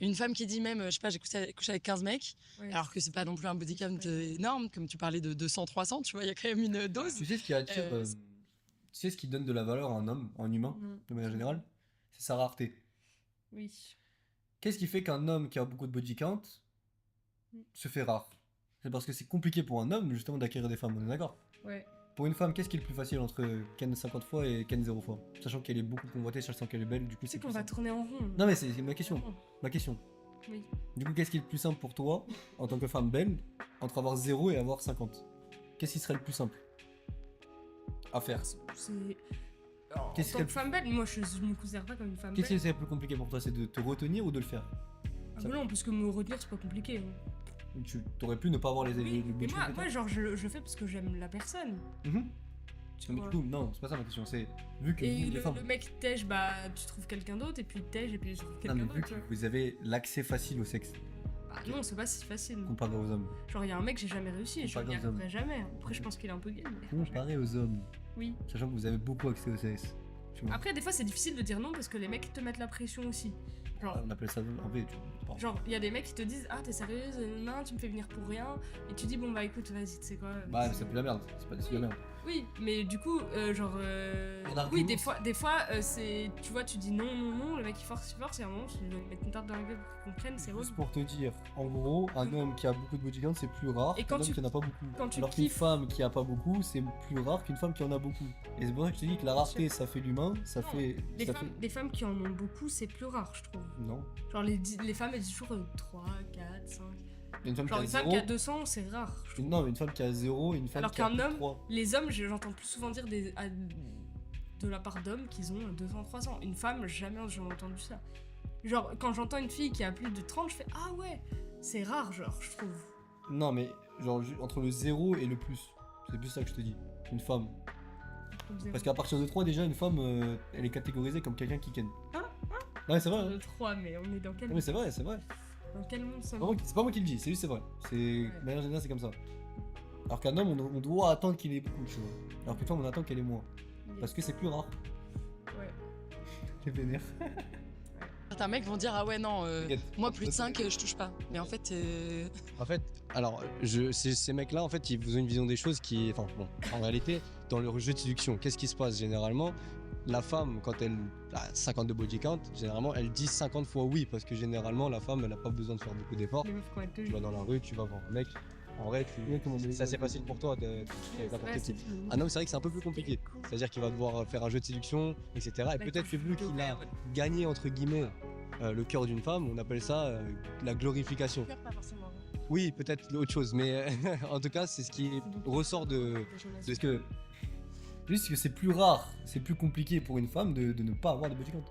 G: une femme qui dit même, je sais pas, j'ai couché avec 15 mecs,
B: Ouais.
G: alors que c'est pas non plus un body count énorme, comme tu parlais de 200-300, tu vois, il y a quand même une dose.
A: Tu sais ce qui attire, tu sais ce qui donne de la valeur à un homme, à un humain, de manière générale? C'est sa rareté.
B: Oui.
A: Qu'est-ce qui fait qu'un homme qui a beaucoup de body count se fait rare? C'est parce que c'est compliqué pour un homme justement d'acquérir des femmes, on est d'accord?
B: Ouais.
A: Pour une femme, qu'est-ce qui est le plus facile entre ken 50 fois et ken 0 fois? Sachant qu'elle est beaucoup convoitée, sachant qu'elle est belle, du coup
B: Tu sais
A: c'est
B: qu'on
A: plus
B: va
A: simple.
B: tourner en rond.
A: Non mais c'est ma question, ma question.
B: Oui.
A: Du coup, qu'est-ce qui est le plus simple pour toi, en tant que femme belle, entre avoir 0 et avoir 50? Qu'est-ce qui serait le plus simple à faire?
B: C'est. En
A: Qu'est-ce
B: tant
A: que-
B: que femme belle, moi je me considère pas comme une femme
A: Qu'est-ce
B: belle.
A: qui serait plus compliqué pour toi? C'est de te retenir ou de le faire?
B: Ah bah non, parce que me retenir c'est pas compliqué. Hein.
A: Tu aurais pu ne pas avoir les
B: Oui,
A: le
B: mais
A: body
B: moi,
A: count et
B: moi
A: tout.
B: genre je le fais parce que j'aime la personne.
A: Mhm.
B: Tu
A: Mais
B: vois.
A: du coup, non, c'est pas ça ma question, c'est vu que
B: Et
A: vous, les femmes.
B: le mec tège, bah tu trouves quelqu'un d'autre, et puis tège, et puis je trouve
A: Non,
B: quelqu'un
A: mais vu
B: d'autre.
A: que
B: tu vois.
A: vous avez l'accès facile au sexe,
B: Bah non, c'est pas si facile.
A: Comparé aux hommes.
B: Genre, il y a un mec, j'ai jamais réussi et je
A: Comparé
B: n'y
A: aux hommes.
B: arriverai jamais. Après, je pense qu'il est un peu gay. Mais...
A: Comparé aux hommes.
B: Oui.
A: Sachant que vous avez beaucoup accès au CS. Tu vois.
B: Après, des fois, c'est difficile de dire non parce que les mecs te mettent la pression aussi. Genre,
A: On appelle ça en V.
B: genre, il y a des mecs qui te disent ah t'es sérieuse, non tu me fais venir pour rien et tu dis bon bah écoute vas-y tu sais quoi.
A: Bah, c'est plus la merde. C'est pas de la merde.
B: Oui, mais du coup genre
A: Mon argument,
B: oui des fois c'est tu vois tu dis non non non le mec il force et à un moment tu lui mets une tarte dans la gueule pour qu'il comprenne c'est
A: Juste
B: relou.
A: pour te dire, en gros, un homme qui a beaucoup de body count, c'est plus rare
B: Et
A: qu'un
B: quand
A: homme
B: tu-
A: qui en a pas beaucoup.
B: quand tu
A: Alors qu'une
B: kiffes-
A: femme qui a pas beaucoup, c'est plus rare qu'une femme qui en a beaucoup. Et c'est pour ça que je te dis que la rareté, ça fait l'humain, ça fait.
B: Des
A: ça
B: femmes, des femmes qui en ont beaucoup c'est plus rare je trouve.
A: fait- Non.
B: Genre les femmes elles disent toujours 3, 4, 5.
A: Une femme
B: Genre
A: qui a
B: une femme
A: 0.
B: qui a 200 c'est rare. Je trouve.
A: Non, mais une femme qui a 0 et une femme
B: Alors
A: qui a
B: qu'un homme,
A: 3.
B: les hommes, j'entends plus souvent dire de la part d'hommes qu'ils ont 200, 300. Une femme, jamais j'ai entendu ça. Genre, quand j'entends une fille qui a plus de 30, je fais ah ouais, c'est rare, genre, je trouve.
A: Non, mais genre entre le 0 et le plus. C'est plus ça que je te dis. Une femme. Parce qu'à partir de 3, déjà, une femme, elle est catégorisée comme quelqu'un qui ken. Ouais, c'est vrai. Hein.
B: 3, mais on est dans quel
A: Non, mais c'est vrai, c'est vrai.
B: Dans quel monde
A: C'est
B: sommes
A: pas moi c'est pas moi qui le dis, c'est juste c'est vrai. C'est de manière générale, c'est comme ça. Alors qu'un homme, on doit attendre qu'il ait beaucoup, tu vois. Alors qu'une femme, on attend qu'elle ait moins. Parce que c'est plus rare.
B: Ouais.
A: Les vénères.
G: Certains mecs vont dire ah ouais non,
A: T'inquiète.
G: moi plus de 5 je touche pas. Mais en fait
C: En fait, alors, ces mecs-là, en fait, ils ont une vision des choses qui. Enfin, bon, en réalité, dans leur jeu de séduction, qu'est-ce qui se passe généralement? La femme, quand elle a 52 body count, généralement, elle dit 50 fois oui, parce que généralement, la femme, elle n'a pas besoin de faire beaucoup d'efforts.
B: Les meufs quand elles te
C: Tu vas dans la rue, tu vas voir un mec. En vrai, c'est assez facile pour toi de n'importe qui. Un homme, c'est vrai que c'est un peu plus compliqué. C'est-à-dire qu'il va devoir faire un jeu de séduction, etc. Et peut-être que vu qu'il a gagné, entre guillemets, le cœur d'une femme, on appelle ça la glorification.
F: Pas forcément.
C: Oui, peut-être autre chose, mais en tout cas, c'est ce qui ressort de
A: Parce que. Juste que c'est plus rare, c'est plus compliqué pour une femme de ne pas avoir de body count.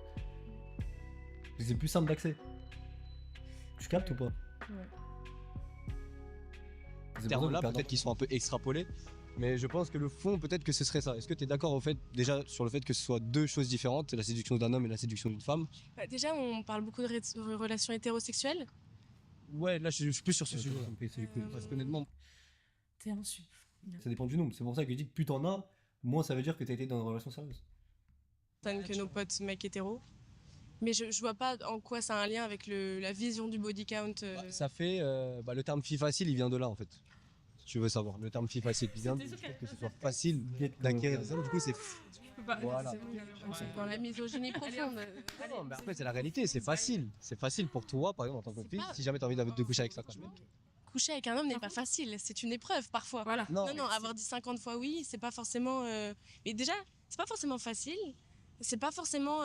A: C'est plus simple d'accès. Tu captes ou pas?
B: Ouais.
A: C'est pour ça
C: termes-là,
A: que perdant-
C: peut-être qu'ils sont un peu extrapolés, mais je pense que le fond, peut-être que ce serait ça. Est-ce que tu es d'accord au fait, déjà sur le fait que ce soit deux choses différentes, la séduction d'un homme et la séduction d'une femme?
F: Bah, déjà, on parle beaucoup de relations hétérosexuelles.
C: Ouais, là je suis plus sur ce
A: Ouais,
C: sujet.
A: t'as compris, c'est cool.
C: Parce qu'honnêtement,
B: T'es un sup.
A: Ça dépend du nombre. C'est pour ça que je dis que plus t'en as, moins ça veut dire que t'as été dans une relation sérieuse.
F: Que nos potes mecs hétéros. Mais je vois pas en quoi ça a un lien avec la vision du body count.
C: ça fait le terme fille facile, il vient de là en fait. Si tu veux savoir, le terme fille facile vient du fait que ce soit facile d'acquérir des hommes. Du coup, c'est.
B: Je peux pas.
C: Voilà.
F: C'est dans la misogynie profonde.
C: Non, mais après, c'est la réalité, c'est facile. C'est facile pour toi, par exemple, en tant que
F: C'est
C: fille,
F: pas-
C: si jamais t'as envie de coucher avec ça.
F: Coucher avec un homme n'est pas facile, c'est une épreuve parfois.
B: Voilà.
F: Non, avoir dit 50 fois oui, c'est pas forcément. Mais déjà, c'est pas forcément facile. C'est pas forcément.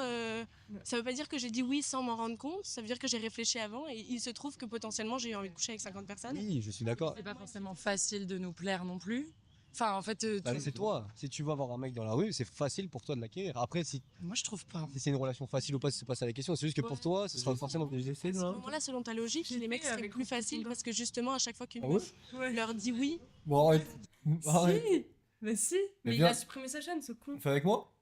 F: Ça veut pas dire que j'ai dit oui sans m'en rendre compte. Ça veut dire que j'ai réfléchi avant et il se trouve que potentiellement j'ai eu envie de coucher avec 50 personnes.
C: Oui, je suis d'accord.
G: c'est pas forcément facile de nous plaire non plus. Enfin en fait
C: Bah, c'est toi. Si tu vas voir un mec dans la rue, c'est facile pour toi de l'acquérir. Après, si
G: moi je trouve pas.
C: c'est une relation facile ou pas, c'est pas ça la question. C'est juste que pour toi, ce sera forcément.
A: J'essaie
F: À ce
A: là.
F: moment-là, selon ta logique,
B: J'ai
F: les mecs
B: fait
F: seraient
B: avec
F: plus faciles parce que justement, à chaque fois qu'une
A: Ah ouais
F: meuf leur dit oui,
A: Bon, arrête. Arrête.
B: Si. Mais si. Mais il
A: viens.
B: a supprimé sa chaîne ce con.
A: Fais avec moi?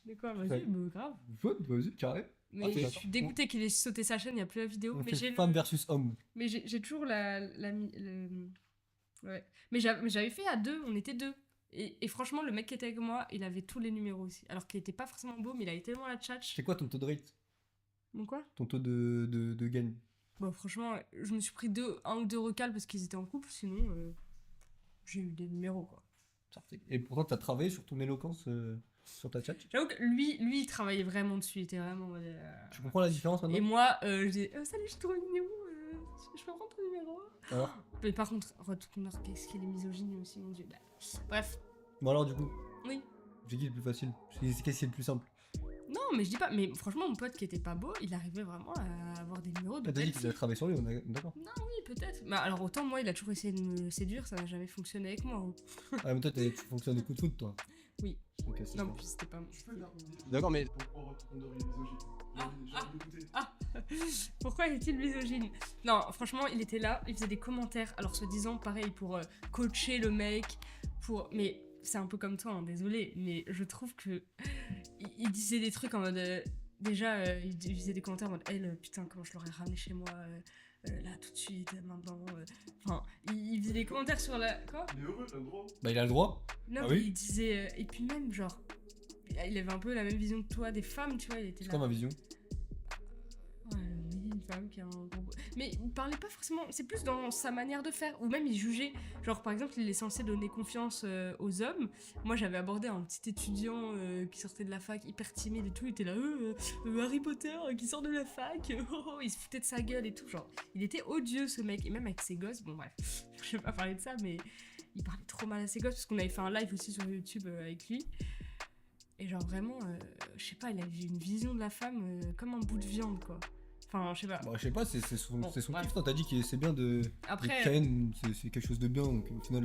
B: Mais quoi,
A: Ouais.
B: vas-y, mais grave.
A: Vas-y, carré.
B: Mais
A: Ok,
B: je
A: d'accord.
B: suis dégoûtée qu'il ait sauté sa chaîne, il n'y a plus la vidéo.
A: On
B: Mais
A: fait
B: j'ai
A: femme versus homme.
B: mais j'ai toujours ouais. Mais j'avais fait à deux, on était deux. Et franchement, le mec qui était avec moi, il avait tous les numéros aussi. Alors qu'il était pas forcément beau, mais il avait tellement la tchatch.
A: C'est quoi ton taux de rate?
B: Bon quoi?
A: Ton taux de gain?
B: Bon, franchement, je me suis pris un ou deux recals parce qu'ils étaient en couple, sinon j'ai eu des numéros quoi.
A: Et pourtant, t'as travaillé sur ton éloquence sur ta chat.
B: J'avoue que lui, il travaillait vraiment dessus, il était vraiment.
A: Tu comprends la différence maintenant?
B: Et moi, je disais, salut, j'ai trouvé une numéro, je peux prendre ton numéro.
A: Alors
B: Mais par contre, retourneur, qu'est-ce qu'il est misogyne aussi, mon dieu. Bah, bref,
A: Bon, alors, du coup,
B: oui.
A: j'ai dit le plus facile. Qu'est-ce qui est le plus simple?
B: Non, mais je dis pas, mais franchement, mon pote qui était pas beau, il arrivait vraiment à avoir des numéros de
A: T'as dit
B: belles
A: qu'il
B: filles.
A: a travaillé sur lui, on est d'accord.
B: Oui, peut-être. Mais alors, autant moi, il a toujours essayé de me séduire, ça n'a jamais fonctionné avec moi. Hein.
A: Ah, mais toi, tu fonctionnes de coup de foot, toi.
B: Oui.
A: Ok, c'est
B: Non,
A: ça.
B: puis c'était pas moi.
C: D'accord, mais
B: Pourquoi est-il misogyne? Non, franchement, il était là, il faisait des commentaires, alors soi-disant, pareil, pour coacher le mec, Mais c'est un peu comme toi, hein, désolé, mais je trouve que... Il disait des trucs en mode... Déjà, il faisait des commentaires en mode « Elle, putain, comment je l'aurais ramené chez moi là tout de suite, maintenant. Enfin, il faisait des commentaires sur la. Quoi?
H: Il est heureux, il a le droit.
A: Bah, il a le droit.
B: Non,
A: Ah
B: mais
A: oui
B: il disait. Et puis même, genre. Il avait un peu la même vision que toi des femmes, tu vois. Il était
A: C'est
B: là.
A: quoi ma vision?
B: Ouais, oui, une femme qui a un gros. Mais il parlait pas forcément. C'est plus dans sa manière de faire. Ou même il jugeait. Genre, par exemple, il est censé donner confiance aux hommes. Moi, j'avais abordé un petit étudiant qui sortait de la fac, hyper timide et tout. Il était là, Harry Potter qui sort de la fac. Il se foutait de sa gueule et tout. Genre, il était odieux ce mec. Et même avec ses gosses. Bon, bref, je vais pas parler de ça, mais il parlait trop mal à ses gosses parce qu'on avait fait un live aussi sur YouTube avec lui. Et genre, vraiment, je sais pas, il avait une vision de la femme comme un bout de viande, quoi. Enfin, je sais pas.
A: Bah, je sais pas, c'est son
B: Bon,
A: kiff.
B: bref.
A: T'as dit que c'est bien de.
B: Après,
A: Ken, c'est quelque chose de bien, donc au final,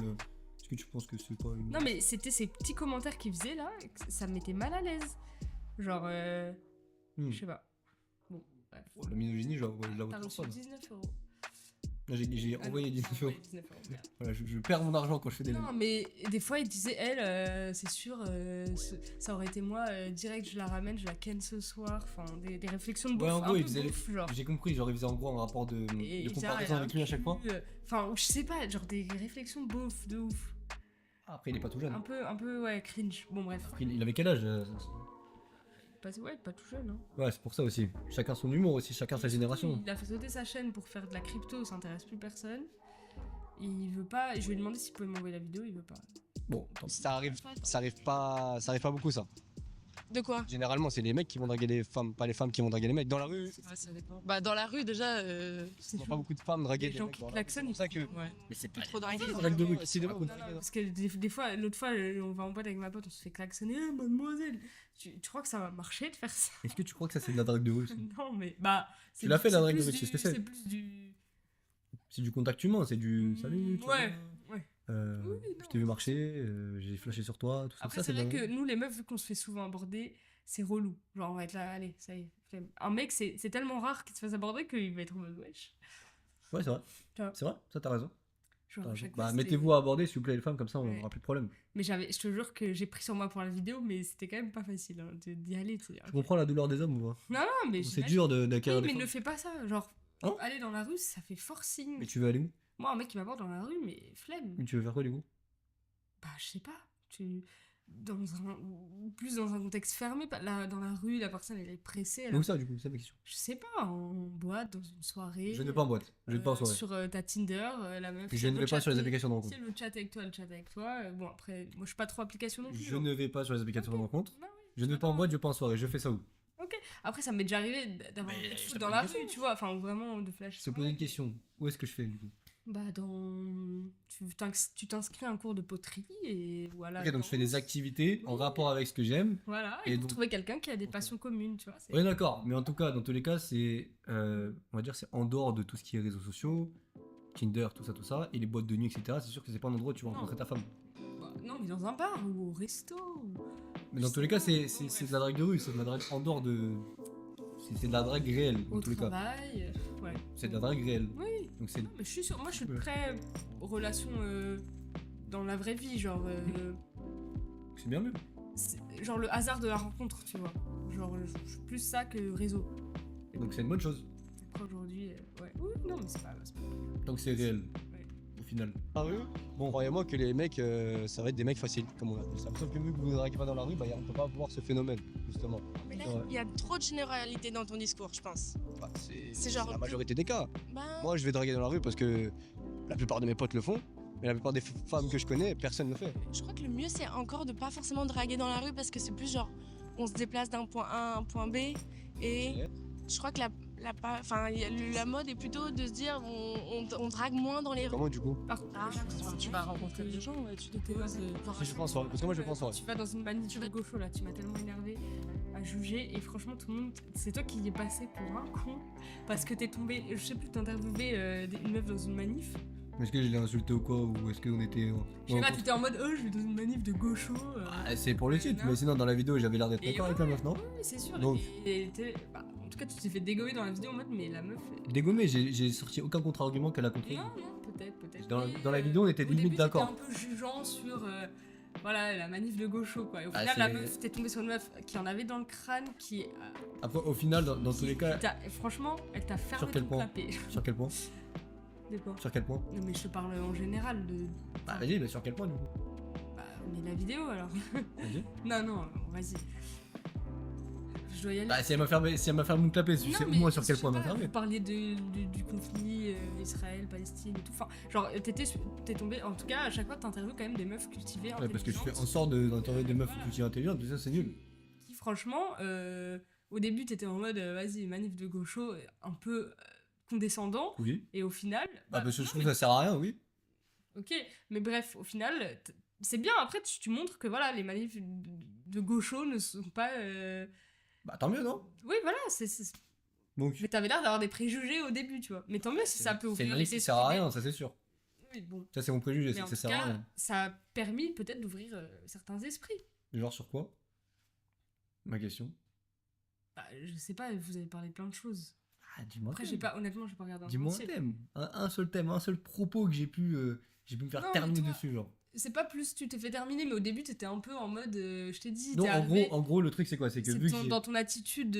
A: est-ce que tu penses que c'est pas une.
B: non, mais c'était ces petits commentaires qu'il faisait là, que ça me mettait mal à l'aise. Genre,
A: Hmm.
B: je sais pas. Bon, bref.
A: La misogynie, je la vois
B: T'as
A: toujours
B: reçu
A: pas.
B: 19 euros.
A: Là, j'ai envoyé 19 euros.
B: 19 euros. Merde.
A: Voilà, je perds mon argent quand je fais des lives.
B: Non, mais des fois, il disait, elle, c'est sûr, ça aurait été moi, direct, je la ramène, je la ken ce soir. Enfin, des réflexions de bouffe.
A: Ouais, en
B: un
A: gros,
B: peu
A: il faisait
B: bouffe, genre.
A: J'ai compris, genre, il faisait en gros un rapport de
B: Et
A: comparaison avec lui à chaque fois.
B: Enfin, je sais pas, genre des réflexions beauf, de ouf.
A: Ah, après, il est pas tout jeune.
B: Un peu, ouais, cringe. Bon, bref.
A: Après, il avait quel âge
B: Ouais, pas tout jeune, hein.
A: Ouais, c'est pour ça aussi. Chacun son humour aussi, chacun sa génération.
B: Il a fait sauter sa chaîne pour faire de la crypto, ça intéresse plus personne. Il veut pas, je lui ai demandé s'il pouvait m'envoyer la vidéo, il veut pas.
A: Bon, tant pis.
C: Ça arrive pas beaucoup ça.
F: De quoi?
C: Généralement, c'est les mecs qui vont draguer les femmes, pas les femmes qui vont draguer les mecs. Dans la rue,
G: Ouais, ça dépend. Bah, dans la rue, déjà.
C: il n'y a pas beaucoup de femmes draguer
B: Les
C: des
B: gens
C: mecs.
B: qui
C: dans la rue.
B: klaxonnent,
C: C'est pour ça que.
G: Ouais.
A: Mais c'est pas
F: Trop dragué.
A: règle de rue.
C: Si des mecs
B: Non,
C: vont
B: non,
C: draguer-
B: parce que des fois, l'autre fois, on va en boîte avec ma pote, on se fait klaxonner, mademoiselle. Tu crois que ça va marcher de faire ça?
A: Est-ce que tu crois que ça c'est de la drague de rue ça
B: Non, mais bah.
A: Tu l'as fait, la
B: c'est
A: drague de
B: plus
A: rue, c'est ce
B: du-
A: que c'est.
B: C'est plus du.
A: C'est du contact humain, c'est du salut. tu
B: Ouais,
A: vois.
B: ouais.
A: Je
B: non,
A: t'ai vu marcher, j'ai flashé sur toi, tout ça.
B: Après,
A: ça
B: c'est vrai
A: de la-
B: que nous, les meufs, vu qu'on se fait souvent aborder, c'est relou. Genre, on va être là, allez, ça y est, flemme. Un mec, c'est tellement rare qu'il se fasse aborder qu'il va être en mode wesh.
A: Ouais, c'est vrai.
B: Tu vois.
A: C'est vrai, ça t'as raison.
B: Genre,
A: T'as
B: à
A: raison.
B: chaque fois,
A: Bah,
B: c'était-
A: mettez-vous à aborder, s'il vous plaît, les femmes, comme ça on
B: Ouais.
A: aura plus de problème.
B: Mais je te jure que j'ai pris sur moi pour la vidéo, mais c'était quand même pas facile hein, d'y aller. Tu sais.
A: Tu comprends la douleur des hommes ou pas
B: Non, non, mais
A: C'est
B: j'imagine.
A: dur d'acquérir
B: Oui,
A: des
B: mais ne
A: femmes.
B: fais pas ça. Genre,
A: Hein
B: aller dans la rue, ça fait forcing.
A: Mais tu veux aller où
B: Moi, un mec qui m'aborde dans la rue, mais flemme.
A: Mais tu veux faire quoi du coup
B: Bah, je sais pas. Plus dans un contexte fermé, pas là, dans la rue, la personne elle est pressée.
A: Mais où ça du coup C'est ma question.
B: Je sais pas, en boîte, dans une soirée.
A: Je ne vais pas en boîte, je ne vais pas en soirée.
B: Sur ta Tinder, la meuf.
A: Je
B: si elle
A: ne
B: veut
A: vais pas sur les
B: chatter-
A: applications de
B: Si
A: rencontre.
B: elle veut chatter avec toi, elle chatte avec toi. Bon, après, moi je suis pas trop application non plus.
A: Je
B: hein.
A: ne vais pas sur les applications de rencontre.
B: Non, oui,
A: Je ne vais pas en boîte, je vais pas en soirée. Je fais ça où
B: Après, ça m'est déjà arrivé d'avoir
A: Mais
B: envie de
A: je
B: foutre
A: te
B: dans
A: pose
B: la
A: une question.
B: rue, tu vois. Enfin, vraiment de flash.
A: Je te pose une question. Où est-ce que je fais du coup
B: Bah, tu t'inscris à un cours de poterie et voilà.
A: Ok, donc je fais des activités en rapport avec ce que j'aime.
B: Voilà,
A: Et
B: et pour
A: donc-
B: trouver quelqu'un qui a des
A: Ok.
B: passions communes, tu vois. c'est-
A: Oui, d'accord. Mais en tout cas, dans tous les cas, c'est, on va dire, c'est en dehors de tout ce qui est réseaux sociaux, Tinder, tout ça, et les boîtes de nuit, etc. C'est sûr que c'est pas un endroit où tu vas
B: Non.
A: rencontrer ta femme.
B: Bah, non, mais dans un bar ou au resto.
A: Mais dans tous les cas, c'est de la drague de rue. C'est de la drague en dehors de. C'est de la drague réelle, dans
B: Au
A: tous les cas.
B: travail. Ouais.
A: C'est de la drague réelle.
B: Oui.
A: Donc c'est.
B: Non, mais je suis sûre. Moi, je suis
A: Ouais.
B: très relation dans la vraie vie, genre.
A: C'est bien mieux.
B: Genre le hasard de la rencontre, tu vois. Genre, je suis plus ça que réseau.
A: Donc c'est une bonne chose.
B: Après, aujourd'hui, ouais. Oui, non, mais c'est pas.
A: Tant que c'est réel.
B: Ouais.
A: Au final.
C: Dans la rue, bon, croyez-moi que les mecs, ça va être des mecs faciles, comme on appelle ça. Sauf que vu que vous ne draguez pas dans la rue, bah, on peut pas voir ce phénomène, justement.
F: Mais là,
A: C'est vrai.
F: il y a trop de généralité dans ton discours, je pense.
C: Bah,
F: C'est
C: c'est
F: genre-
C: la majorité des cas.
F: Bah,
C: Moi, je vais draguer dans la rue parce que la plupart de mes potes le font, mais la plupart des femmes que je connais, personne ne le fait.
F: je crois que le mieux, c'est encore de pas forcément draguer dans la rue parce que c'est plus genre, on se déplace d'un point A à un point B et je crois que la mode est plutôt de se dire on drague moins dans les rues.
C: Comment du coup
F: Ah,
G: Tu vas rencontrer des gens, ouais, tu déposes.
C: Si je pense, parce que moi je pense en vrai.
B: Tu vas dans une manif de gaucho là, tu m'as tellement énervé à juger et franchement tout le monde, c'est toi qui y es passé pour un con parce que t'es tombé, je sais plus, t'interviewais une meuf dans une manif.
A: Est-ce que je l'ai insulté ou quoi Ou est-ce qu'on était.
B: Je sais pas, t'étais en mode je vais dans une manif de gaucho.
A: Ah, c'est pour le titre, mais sinon dans la vidéo j'avais l'air d'être
B: Et
A: d'accord avec
B: ouais,
A: la meuf, non
B: Oui, c'est sûr.
A: Donc-
B: En tout cas, tu t'es fait dégommer dans la vidéo en mode mais la meuf.
A: Dégommé, j'ai sorti aucun contre-argument qu'elle a compris.
B: Non, peut-être.
A: Dans
B: Mais,
A: la vidéo, on était
B: au
A: limite
B: début,
A: d'accord.
B: t'étais un peu jugeant sur. voilà, la manif de gaucho, quoi. Et au
A: Ah,
B: final, la
A: c'est-
B: meuf, t'es tombée sur une meuf qui en avait dans le crâne, qui.
A: Après, au final, dans tous les cas,
B: Franchement, elle t'a fermé
A: Sur quel
B: ton
A: point
B: clapet.
A: sur quel point
B: De quoi?
A: Sur quel point
B: Non, mais je te parle en général de.
A: Bah vas-y, mais sur quel point du coup
B: Bah, mais la vidéo alors.
A: Vas-y.
B: Non, vas-y. Je dois y aller.
A: Bah si elle m'a fermé mon clapet, tu
B: Non,
A: sais au
B: mais
A: moins sur
B: je
A: quel
B: sais
A: point elle m'a
B: pas,
A: fermé.
B: Vous parliez du conflit Israël-Palestine et tout. Enfin, genre, t'es tombé. En tout cas, à chaque fois, t'interviews quand même des meufs cultivées.
A: Ouais, parce que je fais en
B: intelligentes,
A: sorte d'interviewer des meufs
B: Voilà.
A: cultivées intelligentes, déjà c'est nul.
B: qui, franchement, au début, t'étais en mode vas-y, manif de gaucho, un peu condescendant.
A: Oui.
B: Et au final.
A: Bah parce que je
B: non,
A: trouve que ça sert à rien, oui.
B: Ok, mais bref, au final, c'est bien. Après, tu montres que voilà, les manifs de gaucho ne sont pas.
A: Bah tant mieux, non
B: Oui, voilà,
A: Donc,
B: mais t'avais l'air d'avoir des préjugés au début, tu vois. Mais tant mieux si ça peut
A: c'est une
B: ouvrir
A: liste
B: les
A: qui sert à
B: esprits.
A: rien, ça c'est sûr.
B: Oui, bon.
A: Ça c'est mon préjugé,
B: Mais
A: c'est
B: en
A: que ça
B: tout
A: sert à
B: cas,
A: rien.
B: ça a permis peut-être d'ouvrir certains esprits.
A: Genre sur quoi Ma question.
B: Bah, je sais pas, vous avez parlé de plein de choses.
A: Ah, dis-moi.
B: Après, honnêtement, j'ai pas regardé en
A: Dis-moi un
B: entier.
A: thème. Un seul thème, un seul propos que j'ai pu me faire
B: Non, mais
A: terminer
B: toi,
A: dessus, genre.
B: C'est pas plus tu t'es fait terminer, mais au début, t'étais un peu en mode. Je t'ai dit,
A: Non,
B: t'es
A: en
B: arrivé.
A: gros, le truc c'est quoi? C'est que vu que
B: Dans ton attitude,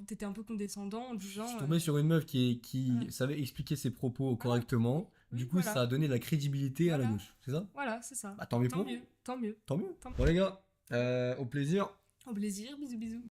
B: t'étais un peu condescendant en disant.
A: je suis tombé sur une meuf qui
B: voilà.
A: savait expliquer ses propos correctement,
B: Oui,
A: du coup
B: voilà.
A: ça a donné de la crédibilité à la
B: Voilà.
A: gauche, c'est ça?
B: Voilà, c'est ça.
A: Bah tant mieux
B: Tant
A: pour
B: mieux, tant mieux.
A: Tant mieux.
B: Tant mieux.
A: Bon les gars, au plaisir.
B: Au plaisir, bisous bisous.